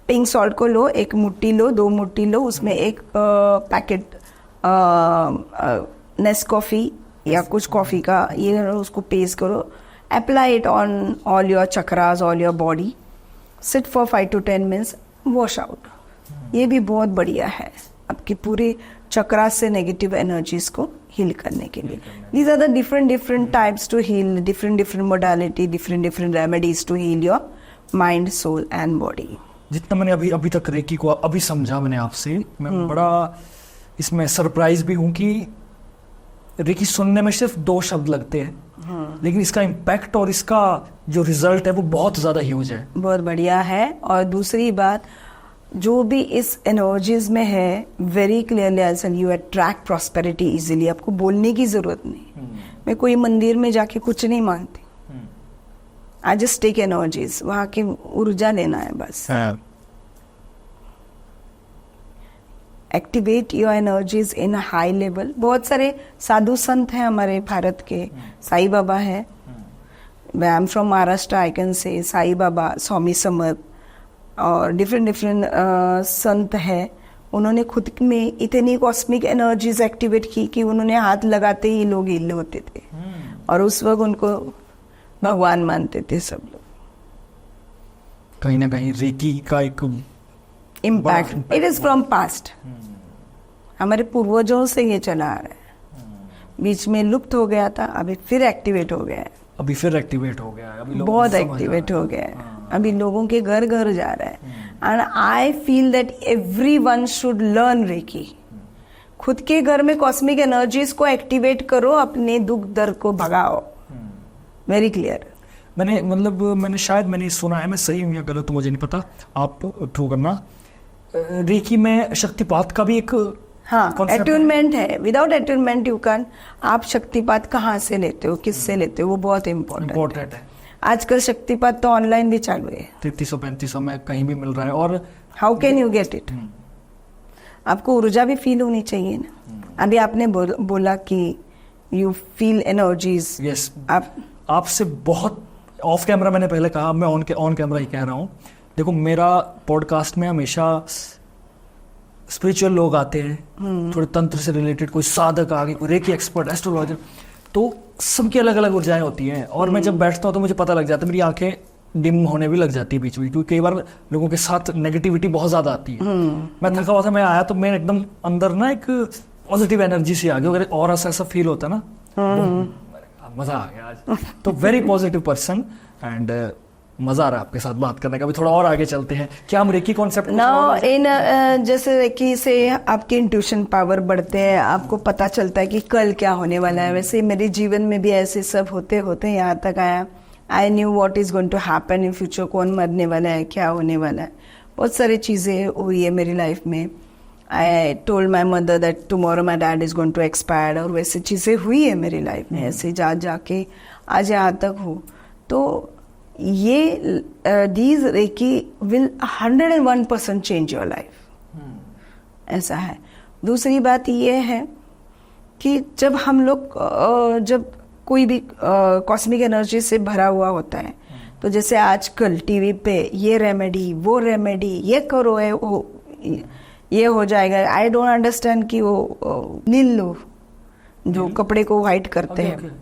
पिंक सॉल्ट को लो, 1 मुट्ठी लो, 2 मुट्ठी लो, उसमें एक पैकेट नेस्कॉफी या कुछ कॉफी का ये उसको पेस्ट करो, apply it on all your chakras, all your body, sit for 5 to 10 minutes, wash out. ये भी बहुत बढ़िया है आपके पूरे चक्रास से नेगेटिव एनर्जीज को हील करने के लिए। These are the different types to heal, different modality, different remedies to heal your mind, soul and body. जितना मैंने अभी तक रेकी को अभी समझा मैंने आपसे, मैं बड़ा इसमें सरप्राइज भी हूँ कि रेकी सुनने में सिर्फ 2 शब्द लगते हैं, लेकिन इसका इम्पैक्ट और इसका जो रिजल्ट है वो बहुत ज्यादा ह्यूज है, बहुत बढ़िया है। और दूसरी बात, जो भी इस एनर्जीज में है, very clearly I tell you attract prosperity easily. आपको बोलने की जरूरत नहीं। मैं कोई मंदिर में जाके कुछ नहीं मांगती, आई जस्ट टेक एनर्जीज, वहां की ऊर्जा लेना है बस। Activate your energies in a high level. बहुत सारे साधु संत हैं हमारे भारत के, साईं बाबा है, I am from Maharashtra, I can say Sai बाबा, स्वामी समर्थ और डिफरेंट संत है। उन्होंने खुद में इतनी कॉस्मिक एनर्जीज एक्टिवेट की कि उन्होंने हाथ लगाते ही लोग हील होते थे, और उस वक्त उनको भगवान मानते थे सब लोग। कहीं ना कहीं रेकी का एक impact, it is from past, हमारे पूर्वजों से ये चला आ रहा है। बीच में लुप्त हो गया था, अभी फिर एक्टिवेट हो गया है, अभी फिर एक्टिवेट हो गया है, अभी बहुत एक्टिवेट हो गया है, अभी लोगों के घर घर जा रहा है। And I feel that everyone should learn reiki. खुद के घर में कॉस्मिक एनर्जीज को एक्टिवेट करो, अपने दुख दर्द को भगाओ। Very clear. मैंने शायद सुना है, मैं सही हूँ या गलत तो मुझे नहीं पता, आप ट्रू करना। रेकी में शक्तिपात का भी एक अट्यूनमेंट है। विदाउट अट्यूनमेंट यू कैन, आप शक्तिपात कहाँ से लेते हो, किससे लेते हो, वो बहुत इम्पोर्टेंट है। आजकल शक्तिपात तो ऑनलाइन भी चालू है, 3300-3500 में कहीं भी मिल रहा है। और how can you get it? आपको ऊर्जा भी फील होनी चाहिए ना। अभी आपने बोला कि यू फील एनर्जीज। यस, आपसे बहुत ऑफ कैमरा मैंने पहले कहा, मैं ऑन कैमरा ही कह रहा हूँ। देखो, मेरा पॉडकास्ट में हमेशा स्पिरिचुअल लोग आते हैं, थोड़े तंत्र से रिलेटेड, कोई साधक आ गए, कोई रेकी एक्सपर्ट, एस्ट्रोलॉजर, तो सबकी अलग अलग ऊर्जाएं होती हैं। और मैं जब बैठता हूँ तो मुझे पता लग जाता है, मेरी आंखें डिम होने भी लग जाती है बीच में, क्योंकि कई बार लोगों के साथ नेगेटिविटी बहुत ज्यादा आती है। मैं थका हुआ था, मैं आया तो मैं एकदम अंदर ना एक पॉजिटिव एनर्जी से आ गई, अगर और ऐसा फील होता ना, मजा आ गया आज। तो वेरी पॉजिटिव पर्सन, एंड मजा आ रहा है आपके साथ बात करने का। भी थोड़ा और आगे चलते हैं, क्या हम रेकी कॉन्सेप्ट जैसे रेकी से आपके इंट्यूशन पावर बढ़ते हैं, आपको पता चलता है कि कल क्या होने वाला है। वैसे मेरे जीवन में भी ऐसे सब होते होते यहाँ तक आया। I knew what is going to happen in future, कौन मरने वाला है, क्या होने वाला है, बहुत सारी चीजें हुई है मेरी लाइफ में। I told my mother that tomorrow my dad is going to expire, और वैसे चीजें हुई है मेरी लाइफ में, ऐसे जाके आज यहाँ तक हूँ। तो ये these reiki will 101% change your life, ऐसा है। दूसरी बात ये है कि जब हम लोग जब कोई भी कॉस्मिक एनर्जी से भरा हुआ होता है, तो जैसे आजकल टीवी पे ये रेमेडी, वो रेमेडी, ये करो, है वो ये हो जाएगा। आई डोंट अंडरस्टैंड कि वो नीलो जो कपड़े को व्हाइट करते हैं,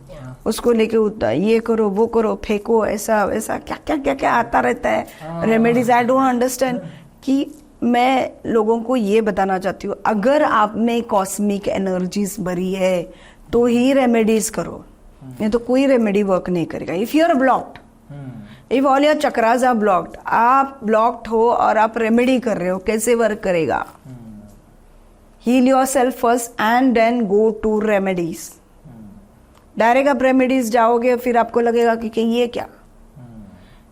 उसको लेके ये करो, वो करो, फेंको, ऐसा वैसा, क्या आता रहता है रेमेडीज। I don't understand. कि मैं लोगों को ये बताना चाहती हूँ, अगर आप में कॉस्मिक एनर्जीज भरी है तो ही रेमेडीज करो, नहीं तो कोई रेमेडी वर्क नहीं करेगा। If you are blocked, if all your chakras are blocked, आप ब्लॉक्ड हो और आप रेमेडी कर रहे हो, कैसे वर्क करेगा? Heal yourself first and then go to remedies. Direct आप रेमेडीज जाओगे, फिर आपको लगेगा कि ये क्या,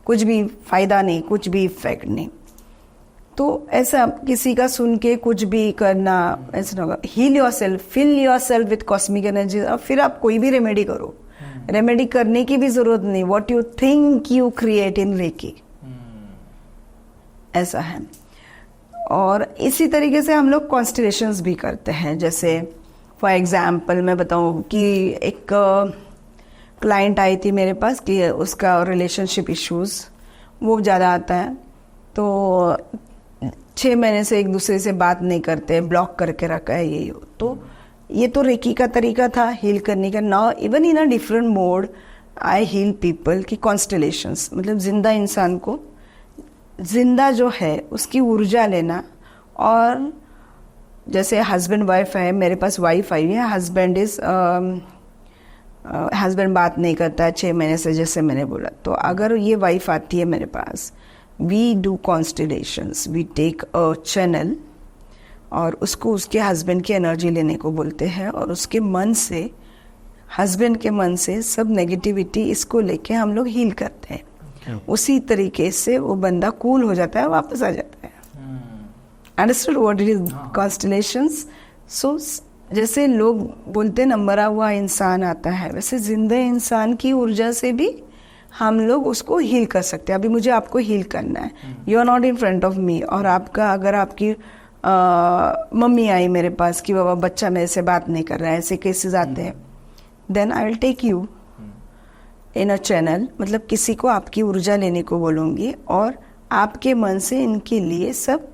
कुछ भी फायदा नहीं, कुछ भी इफेक्ट नहीं। तो ऐसा किसी का सुन के कुछ भी करना ऐसा होगा। Heal yourself, fill yourself with cosmic energy, और फिर आप कोई भी रेमेडी करो। रेमेडी करने की भी जरूरत नहीं, what you think you create in reiki, ऐसा है। और इसी तरीके से हम लोग कॉन्स्टलेशंस भी करते हैं। जैसे फॉर एग्जाम्पल मैं बताऊं कि एक क्लाइंट आई थी मेरे पास कि उसका रिलेशनशिप इश्यूज वो ज़्यादा आता है, तो 6 महीने से एक दूसरे से बात नहीं करते, ब्लॉक करके रखा है ये। तो ये तो रेकी का तरीका था हील करने का। Now even in a different mode I heal people की कॉन्स्टलेशंस, मतलब जिंदा इंसान को, जिंदा जो है उसकी ऊर्जा लेना। और जैसे हस्बैंड वाइफ है, मेरे पास वाइफ आई है, हस्बैंड बात नहीं करता है 6 महीने से, जैसे मैंने बोला। तो अगर ये वाइफ आती है मेरे पास, we do constellations, we take a channel और उसको उसके हस्बैंड की एनर्जी लेने को बोलते हैं, और उसके मन से, हस्बैंड के मन से सब नेगेटिविटी इसको लेके हम लोग हील करते हैं। उसी तरीके से वो बंदा कूल हो जाता है, वापस आ जाता है। Understood what it is constellations? So जैसे लोग बोलते हैं ना मरा हुआ इंसान आता है, वैसे जिंदा इंसान की ऊर्जा से भी हम लोग उसको हील कर सकते हैं। अभी मुझे आपको हील करना है, you are not in front of me, और आपका अगर आपकी मम्मी आई मेरे पास कि बाबा बच्चा मेरे से बात नहीं कर रहा है, ऐसे केसेस आते हैं, then I will take you in a channel, मतलब किसी को आपकी ऊर्जा लेने को बोलूँगी और आपके मन से इनके लिए सब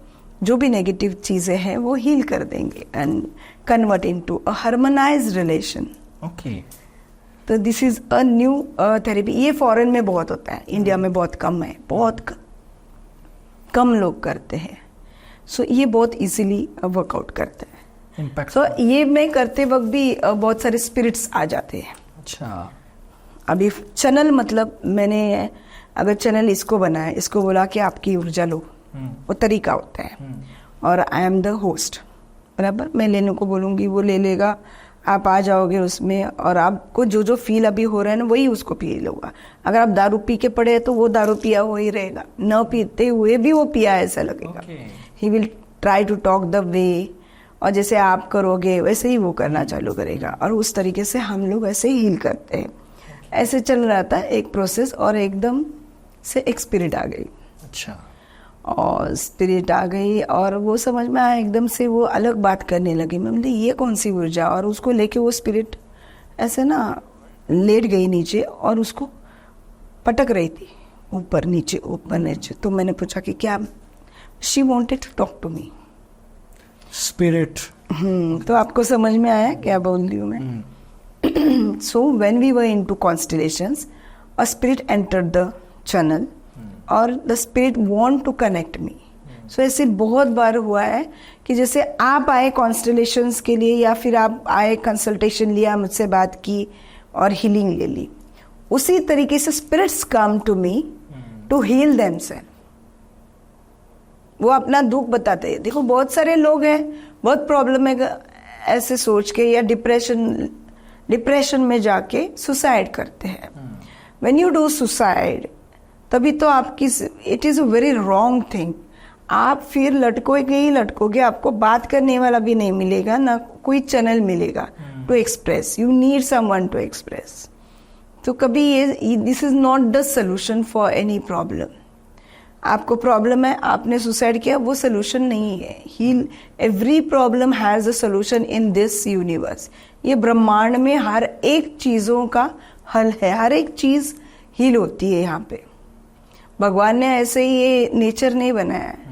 जो भी नेगेटिव चीज़ें हैं वो हील कर देंगे and convert into a harmonised relation. Okay. तो this is a new therapy. ये फॉरेन में बहुत होता है, इंडिया में बहुत कम है, बहुत कम लोग करते हैं। सो ये बहुत इजीली वर्कआउट करते हैं। इम्पैक्ट। सो ये मैं करते वक्त भी बहुत सारे स्पिरिट्स आ जाते हैं। अच्छा। अभी चैनल, मतलब मैंने अगर चैनल इसको बनाया, इसको बोला कि आपकी ऊर्जा लो, वो तरीका होता है, और आई एम द होस्ट, बराबर। मैं लेने को बोलूँगी, वो ले लेगा, आप आ जाओगे उसमें, और आपको जो जो फील अभी हो रहा है ना वही उसको फील होगा। अगर आप दारू पी के पड़े तो वो दारू पिया हुआ ही रहेगा, न पीते हुए भी वो पिया ऐसा लगेगा। He will try to talk the way, और जैसे आप करोगे वैसे ही वो करना चालू करेगा, और उस तरीके से हम लोग ऐसे ही हील करते हैं। ऐसे चल रहा था एक प्रोसेस, और एकदम से एक स्पिरिट आ गई। अच्छा। और स्पिरिट आ गई और वो समझ में आया, एकदम से वो अलग बात करने लगी। मैं बोली ये कौन सी ऊर्जा, और उसको लेके वो स्पिरिट ऐसे ना लेट गई नीचे और उसको पटक रही थी ऊपर नीचे ऊपर नीचे। तो मैंने पूछा कि क्या, she wanted to talk to me. Spirit. तो आपको समझ में आया क्या बोल रही हूँ मैं? So when we were into constellations, a spirit entered the channel और the spirit want to connect me. So ऐसे बहुत बार हुआ है कि जैसे आप आए कॉन्स्टलेशंस के लिए, या फिर आप आए कंसल्टेशन लिया, मुझसे बात की और हीलिंग ले ली, उसी तरीके से spirits come to me to heal themselves. वो अपना दुख बताते हैं। देखो बहुत सारे लोग हैं, बहुत प्रॉब्लम है ऐसे सोच के, या डिप्रेशन में जाके सुसाइड करते हैं। व्हेन यू डू सुसाइड, तभी तो आपकी, it is a very wrong thing. आप फिर लटकोगे, आपको बात करने वाला भी नहीं मिलेगा, ना कोई चैनल मिलेगा to express. You need someone to express. तो कभी ये, this is not the solution for any problem. आपको प्रॉब्लम है, आपने सुसाइड किया, वो सोल्यूशन नहीं है। Heal, every problem has a solution in this universe. ये ब्रह्मांड में हर एक चीजों का हल है, हर एक चीज हील होती है यहाँ पे। भगवान ने ऐसे ही ये नेचर नहीं बनाया है।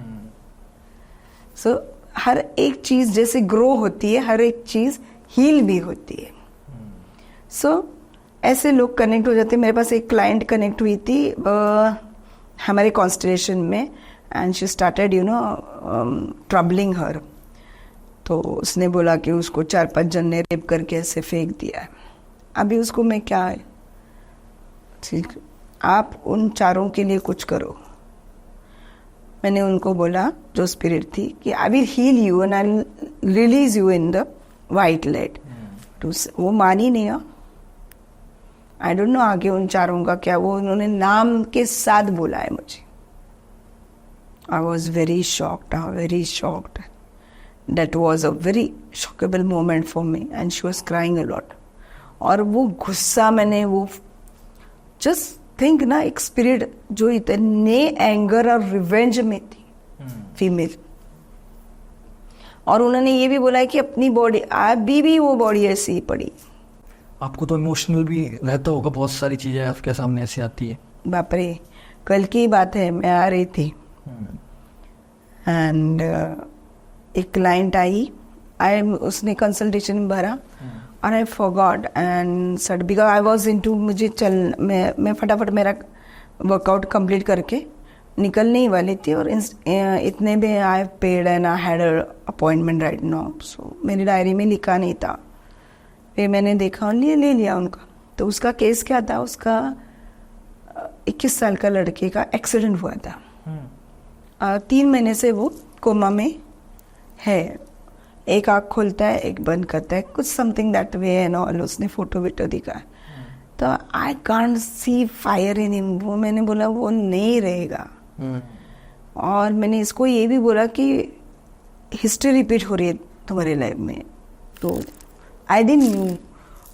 सो हर एक चीज जैसे ग्रो होती है, हर एक चीज हील भी होती है। सो ऐसे लोग कनेक्ट हो जाते हैं। मेरे पास एक क्लाइंट कनेक्ट हुई थी हमारे कॉन्स्टलेशन में, एंड शी स्टार्टेड ट्रबलिंग हर। तो उसने बोला कि उसको 4-5 जन ने रेप करके ऐसे फेंक दिया है। अभी उसको मैं क्या, ठीक, आप उन चारों के लिए कुछ करो। मैंने उनको बोला, जो स्पिरिट थी, कि I will heal you and I will release you in the white light. तो वो मानी नहीं। आई डोंट नो आगे उन चारों का क्या, वो उन्होंने नाम के साथ बोला है मुझे। I was very shocked. That was a very shockable moment for me, and she was crying a lot. और वो गुस्सा, मैंने वो जस्ट थिंक ना, एक स्पिरिट जो इतने एंगर और रिवेंज में थी, फीमेल। और उन्होंने ये भी बोला है कि अपनी बॉडी, अभी भी वो बॉडी ऐसी ही पड़ी। आपको तो इमोशनल भी रहता होगा, बहुत सारी चीज़ें आपके सामने ऐसी आती है। बाप रे, कल की बात है, मैं आ रही थी एंड एक क्लाइंट आई उसने कंसल्टेशन भरा और I forgot and sad because I was into मुझे मैं फटाफट मेरा वर्कआउट कंप्लीट करके निकलने ही वाली थी और इतने में I paid and I had appointment right now, so मेरी डायरी में लिखा नहीं था। फिर मैंने देखा और ले लिया उनका। तो उसका केस क्या था, उसका 21 साल का लड़के का एक्सीडेंट हुआ था। 3 महीने से वो कोमा में है, एक आँख खोलता है एक बंद करता है, कुछ something that way and all. उसने फोटो वीटो दिखा तो I can't C fire in him. वो मैंने बोला वो नहीं रहेगा। और मैंने इसको ये भी बोला कि हिस्ट्री रिपीट हो रही है तुम्हारी लाइफ में। तो आई डिडंट न्यू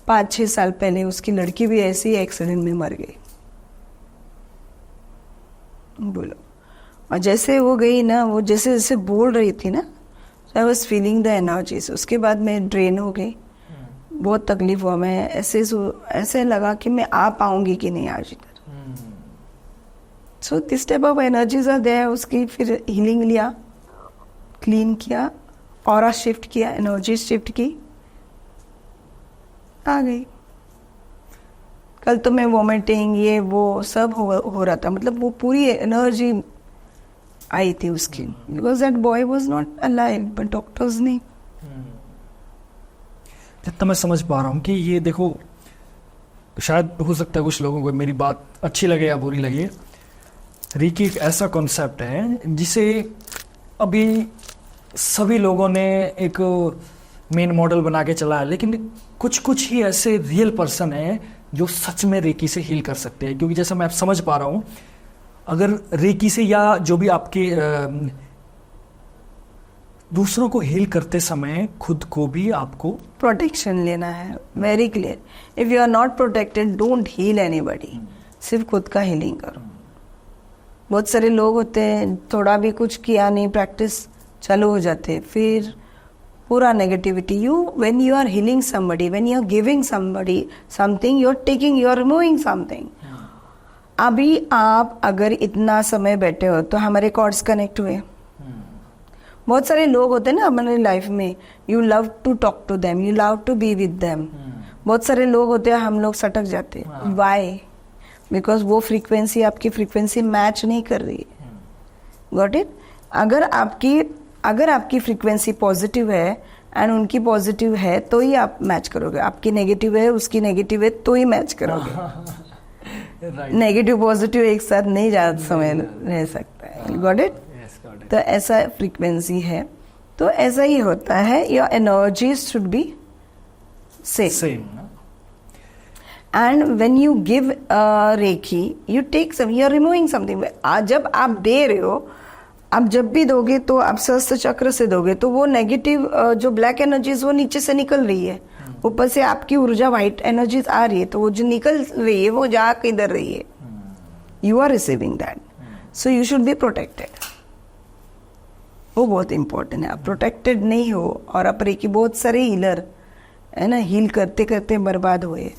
5-6 साल पहले उसकी लड़की भी ऐसे ही एक्सीडेंट में मर गई। बोलो, और जैसे वो गई ना, वो जैसे जैसे बोल रही थी ना, I was feeling the energies. उसके बाद मैं ड्रेन हो गई, बहुत तकलीफ हुआ। मैं ऐसे लगा कि मैं आ पाऊंगी कि नहीं आज इधर। So this type of energies are there. उसकी फिर हीलिंग लिया, क्लीन किया, ऑरा शिफ्ट किया, एनर्जी शिफ्ट की, आ गई। कल तो मैं वॉमिटिंग ये वो सब हो रहा था, मतलब वो पूरी एनर्जी आई थी उसकी, because that boy was not alive, but doctors ने। जितना मैं समझ पा रहा हूँ कि ये देखो, शायद हो सकता है कुछ लोगों को मेरी बात अच्छी लगे या बुरी लगे, रेकी एक ऐसा कॉन्सेप्ट है जिसे अभी सभी लोगों ने एक मेन मॉडल बना के चला है, लेकिन कुछ ही ऐसे रियल पर्सन हैं जो सच में रेकी से हील कर सकते हैं। क्योंकि जैसा मैं समझ पा रहा हूँ, अगर रेकी से या जो भी आपके दूसरों को हील करते समय खुद को भी आपको प्रोटेक्शन लेना है, very clear. If you are not protected, don't heal anybody, सिर्फ खुद का हीलिंग करो। बहुत सारे लोग होते हैं, थोड़ा भी कुछ किया नहीं, प्रैक्टिस चालू हो जाते, फिर पूरा negativity. When you are healing somebody, when you are giving somebody something, you are taking, you are removing something. अभी आप अगर इतना समय बैठे हो तो हमारे कॉर्ड्स कनेक्ट हुए। बहुत सारे लोग होते हैं ना हमारे लाइफ में, you love to talk to them, you love to be with them. बहुत सारे लोग होते हैं, हम लोग सटक जाते हैं। वाई? बिकॉज वो फ्रीक्वेंसी आपकी फ्रीक्वेंसी मैच नहीं कर रही है। Got it? अगर आपकी फ्रीक्वेंसी पॉजिटिव है एंड उनकी पॉजिटिव है तो ही आप मैच करोगे। आपकी नेगेटिव है, उसकी नेगेटिव है, तो ही मैच करोगे। नेगेटिव पॉजिटिव एक साथ नहीं ज़्यादा समय रह सकता है। Got it? तो ऐसा फ्रीक्वेंसी है, तो ऐसा ही होता है। Your energies should be same. And when you give reiki, you take some, you are removing something. जब आप दे रहे हो, आप जब भी दोगे तो आप सहस्त्र चक्र से दोगे, तो वो नेगेटिव जो ब्लैक एनर्जीज वो नीचे से निकल रही है, ऊपर से आपकी ऊर्जा व्हाइट एनर्जीज आ रही है, तो वो जो निकल रही है वो जा किधर रही है, you are receiving that. So you should be protected. वो बहुत इंपॉर्टेंट है। आप प्रोटेक्टेड नहीं हो, और आप रेकी बहुत सारे हीलर है ना, हील करते करते बर्बाद हुए।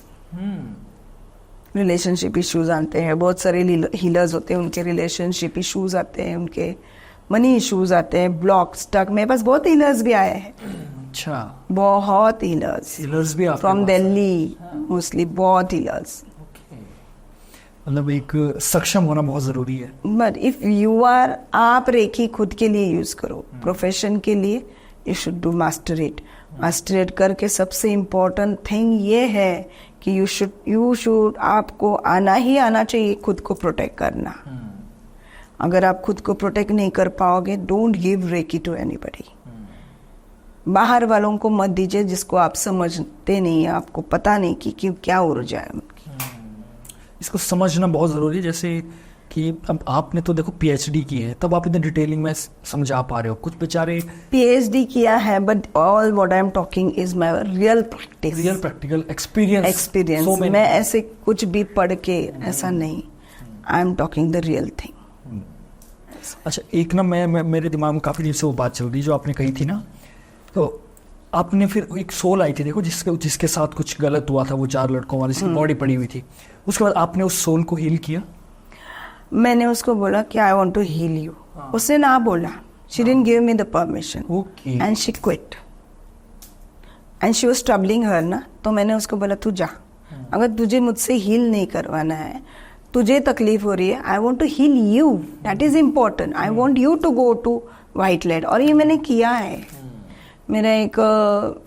रिलेशनशिप इश्यूज आते हैं, बहुत सारे हीलर्स होते हैं, उनके रिलेशनशिप इश्यूज आते हैं, उनके मनी इश्यूज आते हैं, ब्लॉक स्टक। मेरे पास बहुत हीलर्स भी आए हैं। अच्छा, बहुत हीलर्स भी फ्रॉम दिल्ली, मोस्टली बहुत हीलर्स। मतलब एक सक्षम होना बहुत जरूरी है। बट इफ यू आर, आप रेकी खुद के लिए यूज करो, प्रोफेशन के लिए you should do master it. Master it करके सबसे इम्पोर्टेंट थिंग ये है कि यू शुड आपको आना चाहिए खुद को प्रोटेक्ट करना। अगर आप खुद को प्रोटेक्ट नहीं कर पाओगे, don't give reiki to anybody. बाहर वालों को मत दीजिए जिसको आप समझते नहीं है, आपको पता नहीं कि क्या ऊर्जा है उनकी। इसको समझना बहुत ज़रूरी है। जैसे कि अब आपने तो देखो पीएचडी की है, तब आप इतने डिटेलिंग में समझा पा रहे हो। कुछ बेचारे पीएचडी किया है, but all what I am talking is my real practice, real practical experience. मैं ऐसे कुछ भी पढ़ के ऐसा नहीं, I am talking the real thing. अच्छा, एक ना मैं मेरे दिमाग में काफ़ी दिन से वो बात चल रही जो आपने कही थी ना, तो आपने फिर एक सोल आई थी देखो, जिसके साथ कुछ गलत हुआ था, वो 4 लड़कों वाली जिसकी बॉडी पड़ी हुई थी, उसके बाद आपने उस सोल को हील किया? मैंने उसको बोला कि I want to heal you, उसने ना बोला, she didn't give me the permission okay. And she quit and she was troubling her ना, तो मैंने उसको बोला तू जा, अगर तुझे मुझसे हील नहीं करवाना है, तुझे तकलीफ हो रही है, I want to heal you, that is important, I want you to go to white light. और ये मैंने किया है। मेरा एक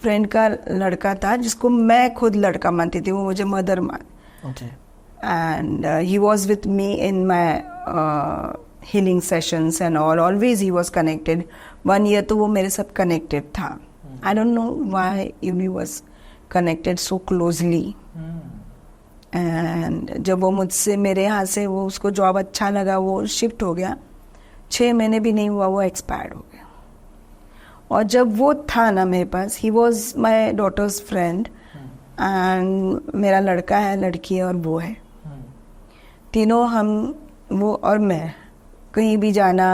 फ्रेंड का लड़का था जिसको मैं खुद लड़का मानती थी, वो मुझे मदर मान, okay. and he was with me in my healing sessions and all, always he was connected. 1 year तो वो मेरे साथ connected था. I don't know why he was connected so closely. And जब वो मुझसे, मेरे यहाँ से, वो उसको जॉब अच्छा लगा, वो शिफ्ट हो गया, 6 महीने भी नहीं हुआ वो एक्सपायर्ड हो गया। और जब वो था ना मेरे पास, he was my daughter's friend, and मेरा लड़का है, लड़की है और वो है, तीनों हम, वो और मैं, कहीं भी जाना,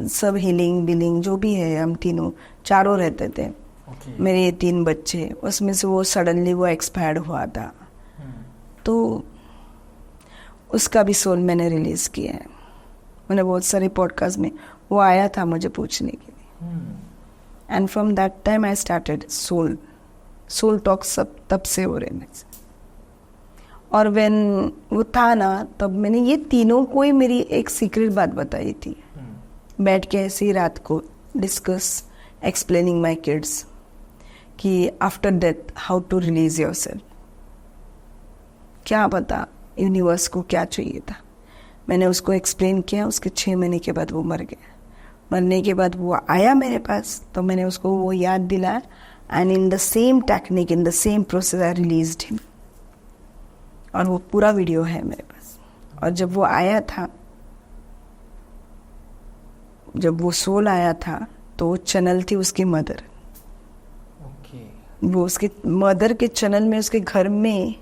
सब हीलिंग बिलिंग जो भी है, हम तीनों चारों रहते थे। मेरे 3 बच्चे, उसमें से वो सडनली वो एक्सपायर्ड हुआ था, तो उसका भी सोल मैंने रिलीज किया है। मैंने बहुत सारे पॉडकास्ट में वो आया था मुझे पूछने के लिए, and from that time I started soul talk, सब तब से हो रहे मेरे से। और व्हेन वो था ना, तब मैंने ये तीनों को ही मेरी एक सीक्रेट बात बताई थी, बैठ के ऐसे ही रात को डिस्कस, एक्सप्लेनिंग माय किड्स कि after death how to release yourself. क्या पता यूनिवर्स को क्या चाहिए था, मैंने उसको एक्सप्लेन किया। उसके 6 महीने के बाद वो मर गया। मरने के बाद वो आया मेरे पास, तो मैंने उसको वो याद दिलाया, and in the same technique, in the same process I released him. और वो पूरा वीडियो है मेरे पास। और जब वो आया था, जब वो सोल आया था, तो वो चैनल थी उसकी मदर। वो उसके मदर के चैनल में, उसके घर में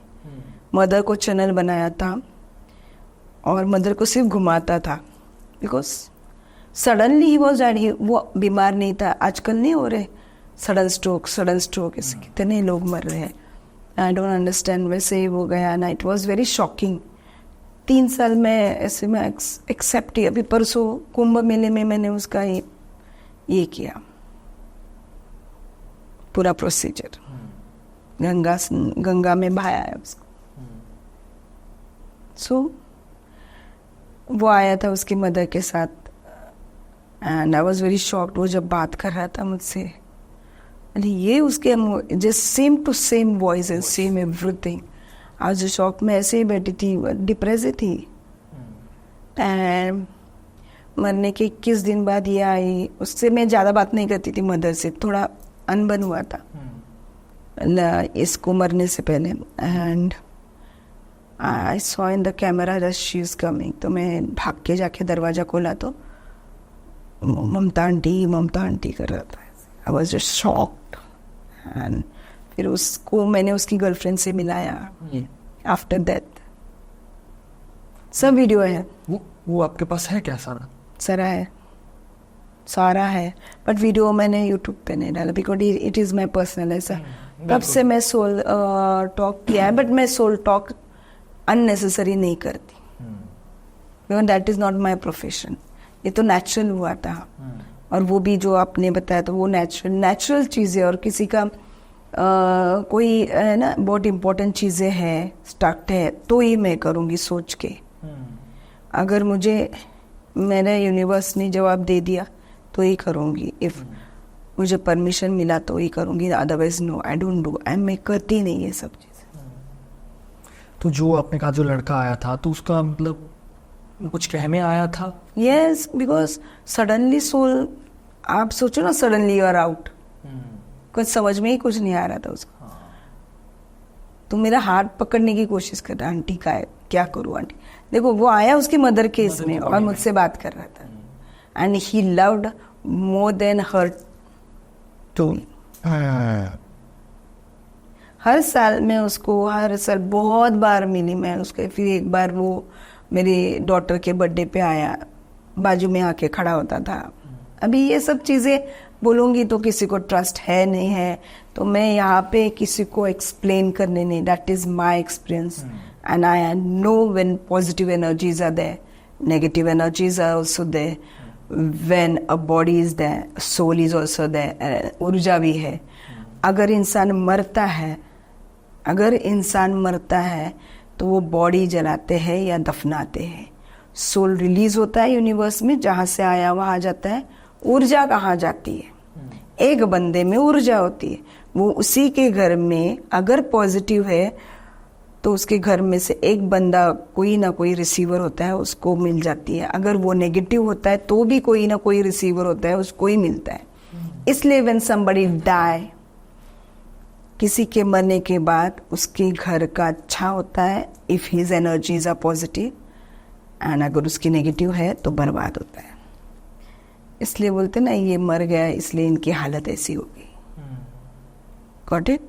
मदर को चैनल बनाया था, और मदर को सिर्फ घुमाता था, because suddenly he was dead. वो बीमार नहीं था, आजकल नहीं हो रहे सडन स्ट्रोक, ऐसे कितने लोग मर रहे हैं, आई डोंट अंडरस्टैंड। वैसे ही वो गया ना, इट वॉज वेरी शॉकिंग। 3 साल में ऐसे में एक्सेप्ट ही। अभी परसों कुंभ मेले में मैंने उसका ये किया पूरा प्रोसीजर, गंगा में बहाया है उसको। सो वो आया था उसकी मदर के साथ, and I was very shocked. वो जब बात कर रहा था मुझसे, ये उसके just same to same voice and same everything. आज शॉक में ऐसे ही बैठी थी, डिप्रेस थी। एंड मरने के 21 दिन बाद ये आई। उससे मैं ज़्यादा बात नहीं करती थी, मदर से थोड़ा अनबन हुआ था इसको मरने से पहले। And I saw in the camera that she is coming, तो मैं भाग के जाके दरवाज़ा खोला तो ममता आंटी कर रहा था। I was just shocked. And फिर उसको मैंने उसकी गर्लफ्रेंड से मिलाया आफ्टर डेथ। सब वीडियो है। वो आपके पास है क्या? सारा है, बट वीडियो मैंने यूट्यूब पे नहीं डाला, because it is my personal. ऐसा तब से मैं सोल टॉक किया है, बट मैं सोल टॉक अननेसेसरी नहीं करती, because that is not my profession. ये तो नेचुरल हुआ था, और वो भी जो आपने बताया तो वो नेचुरल चीज़ें। और किसी का कोई है ना, बहुत इम्पोर्टेंट चीज़ें हैं, स्टक्ट है, तो ही मैं करूँगी सोच के। अगर मुझे मेरा यूनिवर्स ने जवाब दे दिया तो ही करूँगी, इफ़ मुझे परमिशन मिला तो ही करूँगी, otherwise no, I don't do. मैं करती नहीं ये सब चीज़ें। तो जो आपने कहा जो लड़का आया था, तो उसका मतलब कुछ कहने आया था? यस, बिकॉज सडनली सोल, आप सोचो ना, सडनली यू आर आउट, कुछ समझ में ही कुछ नहीं आ रहा था उसको। तो मेरा हाथ पकड़ने की कोशिश कर रहा, आंटी का है, क्या करूँ आंटी। देखो वो आया उसकी मदर के इसमें और मुझसे बात कर रहा था, and he loved more than her too. हर साल मैं उसको, हर साल बहुत बार मिली मैं उसके। फिर एक बार वो मेरी डॉटर के बर्थडे पे आया, बाजू में आके खड़ा होता था। अभी ये सब चीज़ें बोलूँगी तो किसी को ट्रस्ट है नहीं है, तो मैं यहाँ पे किसी को एक्सप्लेन करने नहीं. That is my experience and I know when positive energies are there, negative energies are also there. When a body is there, soul is also there, ऊर्जा भी है. अगर इंसान मरता है तो वो बॉडी जलाते हैं या दफनाते हैं. सोल रिलीज होता है यूनिवर्स में, जहाँ से आया वहाँ जाता है. ऊर्जा कहाँ जाती है? एक बंदे में ऊर्जा होती है, वो उसी के घर में अगर पॉजिटिव है तो उसके घर में से एक बंदा कोई ना कोई रिसीवर होता है, उसको मिल जाती है. अगर वो नेगेटिव होता है तो भी कोई ना कोई रिसीवर होता है, उसको ही मिलता है. इसलिए व्हेन समबडी डाई, किसी के मरने के बाद उसके घर का अच्छा होता है if his energies are positive, and अगर उसकी नेगेटिव है तो बर्बाद होता है. इसलिए बोलते ना ये मर गया इसलिए इनकी हालत ऐसी हो गई. Got it?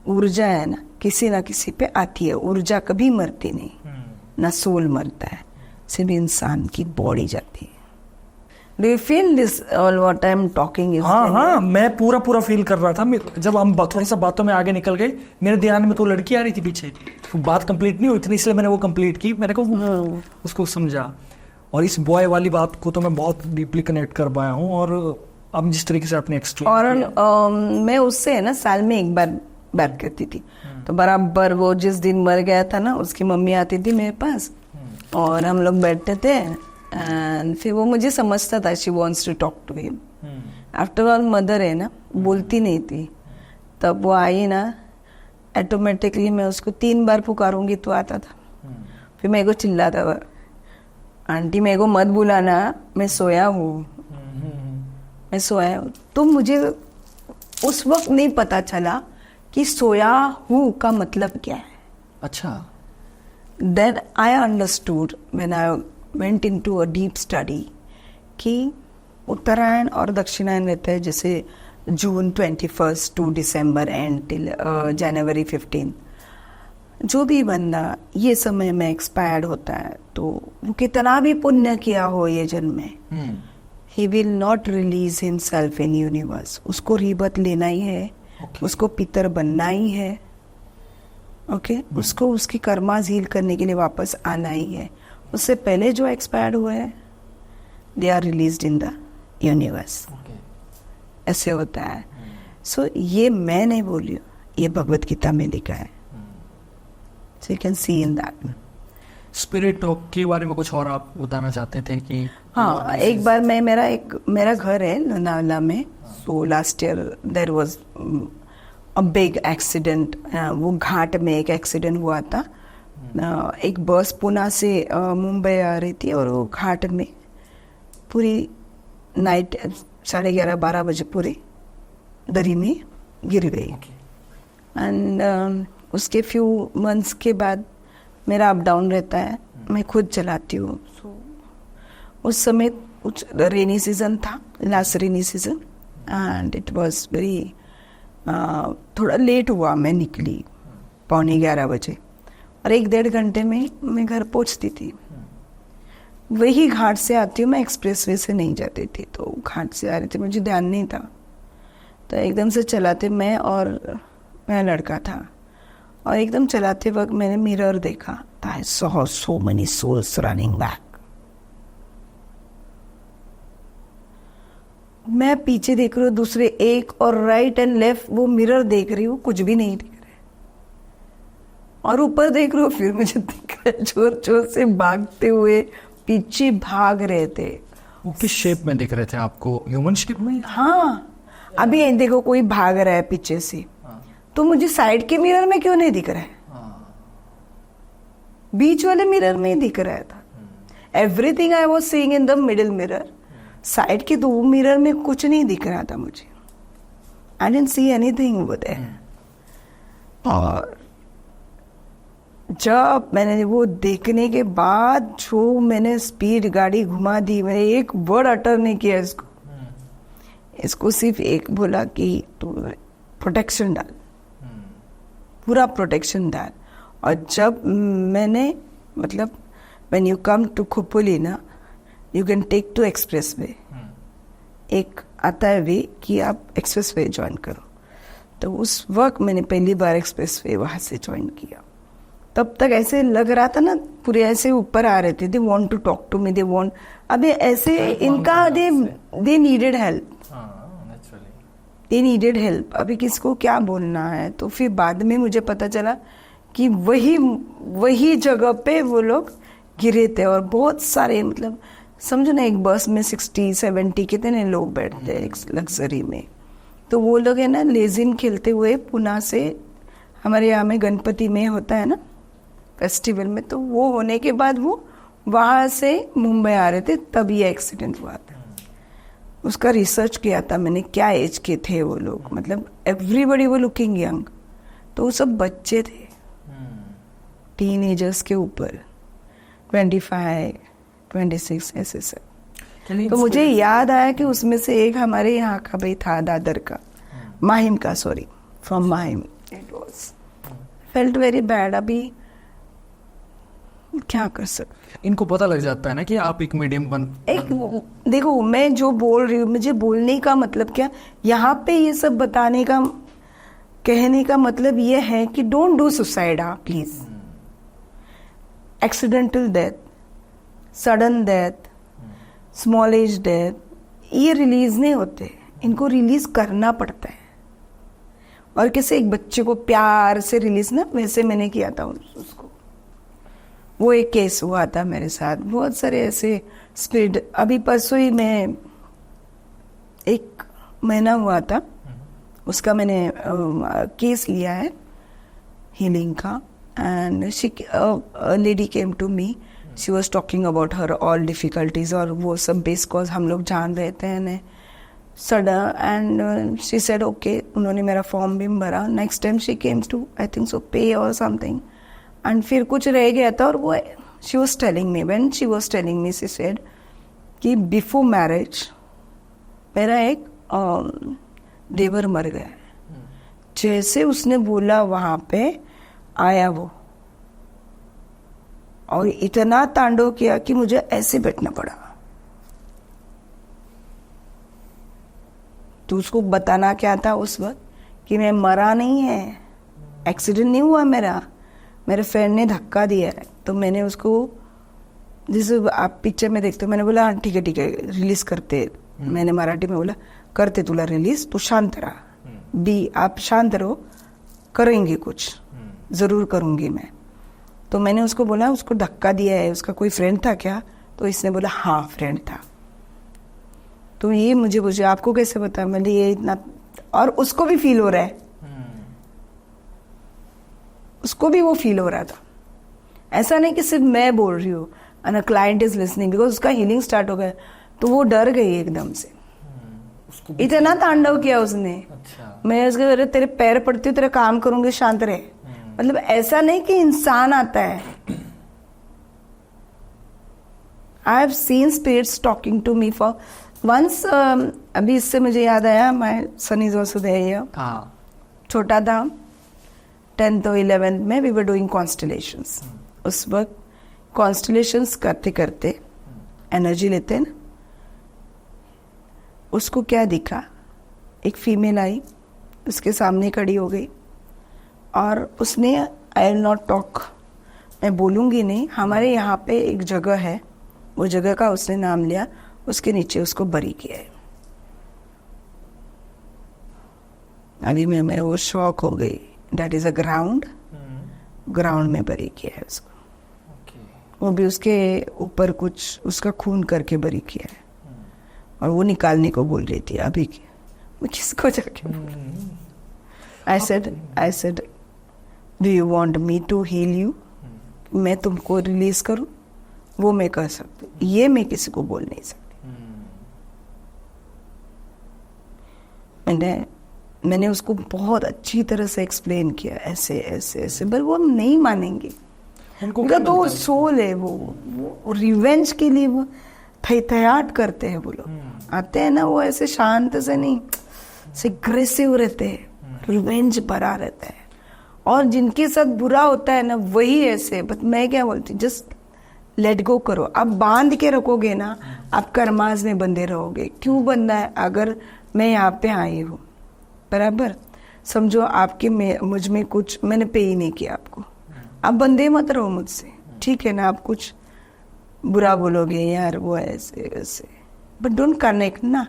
ऊर्जा है ना किसी पे आती है. ऊर्जा कभी मरती नहीं, ना सोल मरता है, सिर्फ इंसान की बॉडी जाती है. Do you feel this all what I am talking? हाँ, मैं पूरा फील कर रहा था. जब हम थोड़ा सा बातों में आगे निकल गए, मेरे ध्यान में तो लड़की आ रही थी पीछे, बात कंप्लीट नहीं हुई थी, इसलिए मैंने वो कंप्लीट की. मेरे को उसको समझा, और इस बॉय वाली बात को तो मैं बहुत डीपली कनेक्ट कर पाया हूँ. और अब जिस तरीके से आपने एक्सप्लेन और मैं उससे ना साल में एक बार बात करती थी, तो बराबर वो जिस दिन मर गया था ना, उसकी मम्मी आती थी मेरे पास और हम लोग बैठते थे. एंड फिर वो मुझे समझता था, she wants to talk to him. After all mother है ना, बोलती नहीं थी. तब वो आई ना, ऑटोमेटिकली मैं उसको 3 बार पुकारूंगी तो आता था. फिर मेरे को चिल्लाता था, आंटी मेरे को मत बुलाना, मैं सोया हूँ. तो मुझे उस वक्त नहीं पता चला कि सोया हूँ का मतलब क्या है. अच्छा. Then I understood when I went into a deep study कि उत्तरायण और दक्षिणायन रहता है, जैसे जून 21 टू दिसंबर एंड टिल जनवरी 15. जो भी बंदा ये समय में एक्सपायर्ड होता है तो वो कितना भी पुण्य किया हो ये जन्म में, he will not release himself in universe. उसको रीबर्थ लेना ही है, उसको पितर बनना ही है. ओके, उसको उसकी कर्मास हील करने के लिए वापस आना ही है. उससे पहले जो एक्सपायर्ड हुए हैं, they are released in the universe. ऐसे होता है. सो ये मैं नहीं बोली, ये भगवत गीता में लिखा है. So you can C in that. Spirit के बारे में कुछ और आप बताना चाहते थे? कि हाँ, एक बार मेरा घर है लोनावला में. So last year there was a big accident. वो घाट में एक एक्सीडेंट हुआ था. एक बस पुणे से मुंबई आ रही थी और वो घाट में पूरी नाइट 11:30-12 बजे पूरी दरी में गिर गई. एंड उसके फ्यू मंथ्स के बाद मेरा अप डाउन रहता है, मैं खुद चलाती हूँ. उस समय कुछ रेनी सीजन था, last rainy season, and it was very थोड़ा लेट हुआ. मैं निकली 11:15 बजे और 1-1.5 घंटे में मैं घर पहुँचती थी. वही घाट से आती हूँ मैं, एक्सप्रेसवे से नहीं जाती थी. तो घाट से आ रही थी, मुझे ध्यान नहीं था. तो एकदम से चलाते मैं और मेरा लड़का था, और एकदम चलाते वक्त मैंने मिरर देखा. I saw so many souls running back. मैं पीछे देख रही हूँ, दूसरे एक और राइट एंड लेफ्ट वो मिरर देख रही हूँ, कुछ भी नहीं दिख रहा है. और ऊपर देख रही हूँ, फिर मुझे दिख रहा है जोर जोर से भागते हुए पीछे भाग रहे थे. वो किस शेप में दिख रहे थे आपको? ह्यूमन शेप में? हाँ, अभी देखो कोई भाग रहा है पीछे से, तो मुझे साइड के मिरर में क्यों नहीं दिख रहा है? बीच वाले मिरर में ही दिख रहा था. Everything I was seeing in the middle mirror. Side के 2 मिरर में कुछ नहीं दिख रहा था मुझे. I didn't see anything over there. और जब मैंने वो देखने के बाद जो मैंने स्पीड गाड़ी घुमा दी, मैंने एक वर्ड अटर नहीं किया इसको सिर्फ एक बोला कि तू प्रोटेक्शन डाल, पूरा प्रोटेक्शन डाल. और जब मैंने मतलब when you come to Khopoli ना, you can take to expressway. एक आता है वे कि आप एक्सप्रेस वे ज्वाइन करो। तो उस वक्त मैंने पहली बार एक्सप्रेस वे वहाँ से ज्वाइन किया। तब तक ऐसे लग रहा था ना, पूरे ऐसे ऊपर आ रहे थे, they want to talk to me, they want, अभी ऐसे इनका they needed help, they needed help, अभी किसको क्या बोलना है। तो फिर बाद में मुझे पता चला कि वही जगह पे वो लोग गिरे थे, और बहुत सारे, मतलब समझो ना, एक बस में 60-70 कितने लोग बैठते हैं लग्जरी में। तो वो लोग है ना लेजिम खेलते हुए पुणे से, हमारे यहाँ में गणपति में होता है ना फेस्टिवल में, तो वो होने के बाद वो वहाँ से मुंबई आ रहे थे, तब ये एक्सीडेंट हुआ था। उसका रिसर्च किया था मैंने, क्या एज के थे वो लोग, मतलब एवरीबडी वो लुकिंग यंग, तो वो सब बच्चे थे, टीनेजर्स के ऊपर, 25-26 ऐसे सब। तो मुझे याद आया कि उसमें से एक हमारे यहाँ का भाई था, दादर का, माहिम का, sorry, from Mahim. It was felt very bad. अभी क्या कर सकते, इनको पता लग जाता है ना कि आप एक मीडियम देखो मैं जो बोल रही हूँ, मुझे बोलने का मतलब क्या, यहाँ पे ये सब बताने का, कहने का मतलब ये है कि don't do suicide, please. Accidental death, sudden death, small age death, ये रिलीज नहीं होते, इनको रिलीज करना पड़ता है। और किसी एक बच्चे को प्यार से रिलीज ना, वैसे मैंने किया था उसको, वो एक केस हुआ था मेरे साथ। बहुत सारे ऐसे स्पीड, अभी परसों ही मैं, 1 महीना हुआ था उसका, मैंने केस लिया है हीलिंग का। And lady came to me, she was talking about her all difficulties, और वो सब बेस कॉज हम लोग जान रहे थे sudden. And she said okay, उन्होंने मेरा फॉर्म भी भरा। Next time she came to, I think so, पे और समथिंग, एंड फिर कुछ रह गया था। और वो she was telling me, when she was telling me, she said कि बिफोर मैरिज मेरा एक देवर मर गया है। जैसे उसने बोला वहां पे आया वो, और इतना तांडव किया कि मुझे ऐसे बैठना पड़ा। तो उसको बताना क्या था उस वक्त कि मैं मरा नहीं है, एक्सीडेंट नहीं हुआ मेरा, मेरे फ्रेंड ने धक्का दिया है। तो मैंने उसको, जैसे आप पिक्चर में देखते हो, मैंने बोला हाँ ठीक है रिलीज करते, मैंने मराठी में बोला करते तुला रिलीज, तू शांत रहा, बी आप शांत रहो, करेंगे कुछ, जरूर करूंगी मैं। तो मैंने उसको बोला उसको धक्का दिया है, उसका कोई फ्रेंड था क्या? तो इसने बोला हाँ फ्रेंड था। तो ये मुझे आपको कैसे पता? मैंने ये इतना, और उसको भी फील हो रहा है, उसको भी वो फील हो रहा था। ऐसा नहीं कि सिर्फ मैं बोल रही हूँ, and a client is listening, because उसका हीलिंग स्टार्ट हो गया। तो वो डर गई एकदम से, इतना तांडव किया उसने। अच्छा। मैं उसके अरे तेरे पैर पड़ती हूँ, तेरा काम करूंगी, शांत रहे। मतलब ऐसा नहीं कि इंसान आता है। I have seen spirits talking to me for once. अभी इससे मुझे याद आया, my son is also there. छोटा था, 10th और 11th में वी वर डूइंग कॉन्स्टलेशंस। उस वक्त कॉन्स्टलेशंस करते करते एनर्जी लेते हैं ना, उसको क्या दिखा, एक फीमेल आई, उसके सामने खड़ी हो गई और उसने, आई विल नॉट टॉक, मैं बोलूँगी नहीं, हमारे यहाँ पे एक जगह है, वो जगह का उसने नाम लिया, उसके नीचे उसको बरी किया है। अभी मैं वो शॉक हो गई। That is a ground, ground में बरी किया है उसको। वो भी उसके ऊपर कुछ उसका खून करके बरी किया है, और वो निकालने को बोल रही थी। अभी मैं किसको जाके I said do you want me to heal you? मैं तुमको रिलीज करूं? वो मैं कर सकती हूँ, ये मैं किसी को बोल नहीं सकती। मैंने उसको बहुत अच्छी तरह से एक्सप्लेन किया, ऐसे ऐसे ऐसे, पर वो नहीं मानेंगे। उनका तो सोल है, वो रिवेंज के लिए वो थैयाट करते हैं। वो लोग आते हैं ना, वो ऐसे शांत से नहीं, से एग्रेसिव रहते हैं, रिवेंज भरा रहता है। और जिनके साथ बुरा होता है ना, वही ऐसे। बट मैं क्या बोलती, जस्ट लेट गो करो। आप बांध के रखोगे ना, आप कर्मास में बंधे रहोगे। क्यों बंधा है? अगर मैं यहाँ पे आई हूँ, बराबर, समझो आपके मुझ में कुछ मैंने पे ही नहीं किया आपको, आप बंधे मत रहो मुझसे, ठीक है ना? आप कुछ बुरा बोलोगे, यार वो ऐसे वैसे, बट डोंट कनेक्ट ना,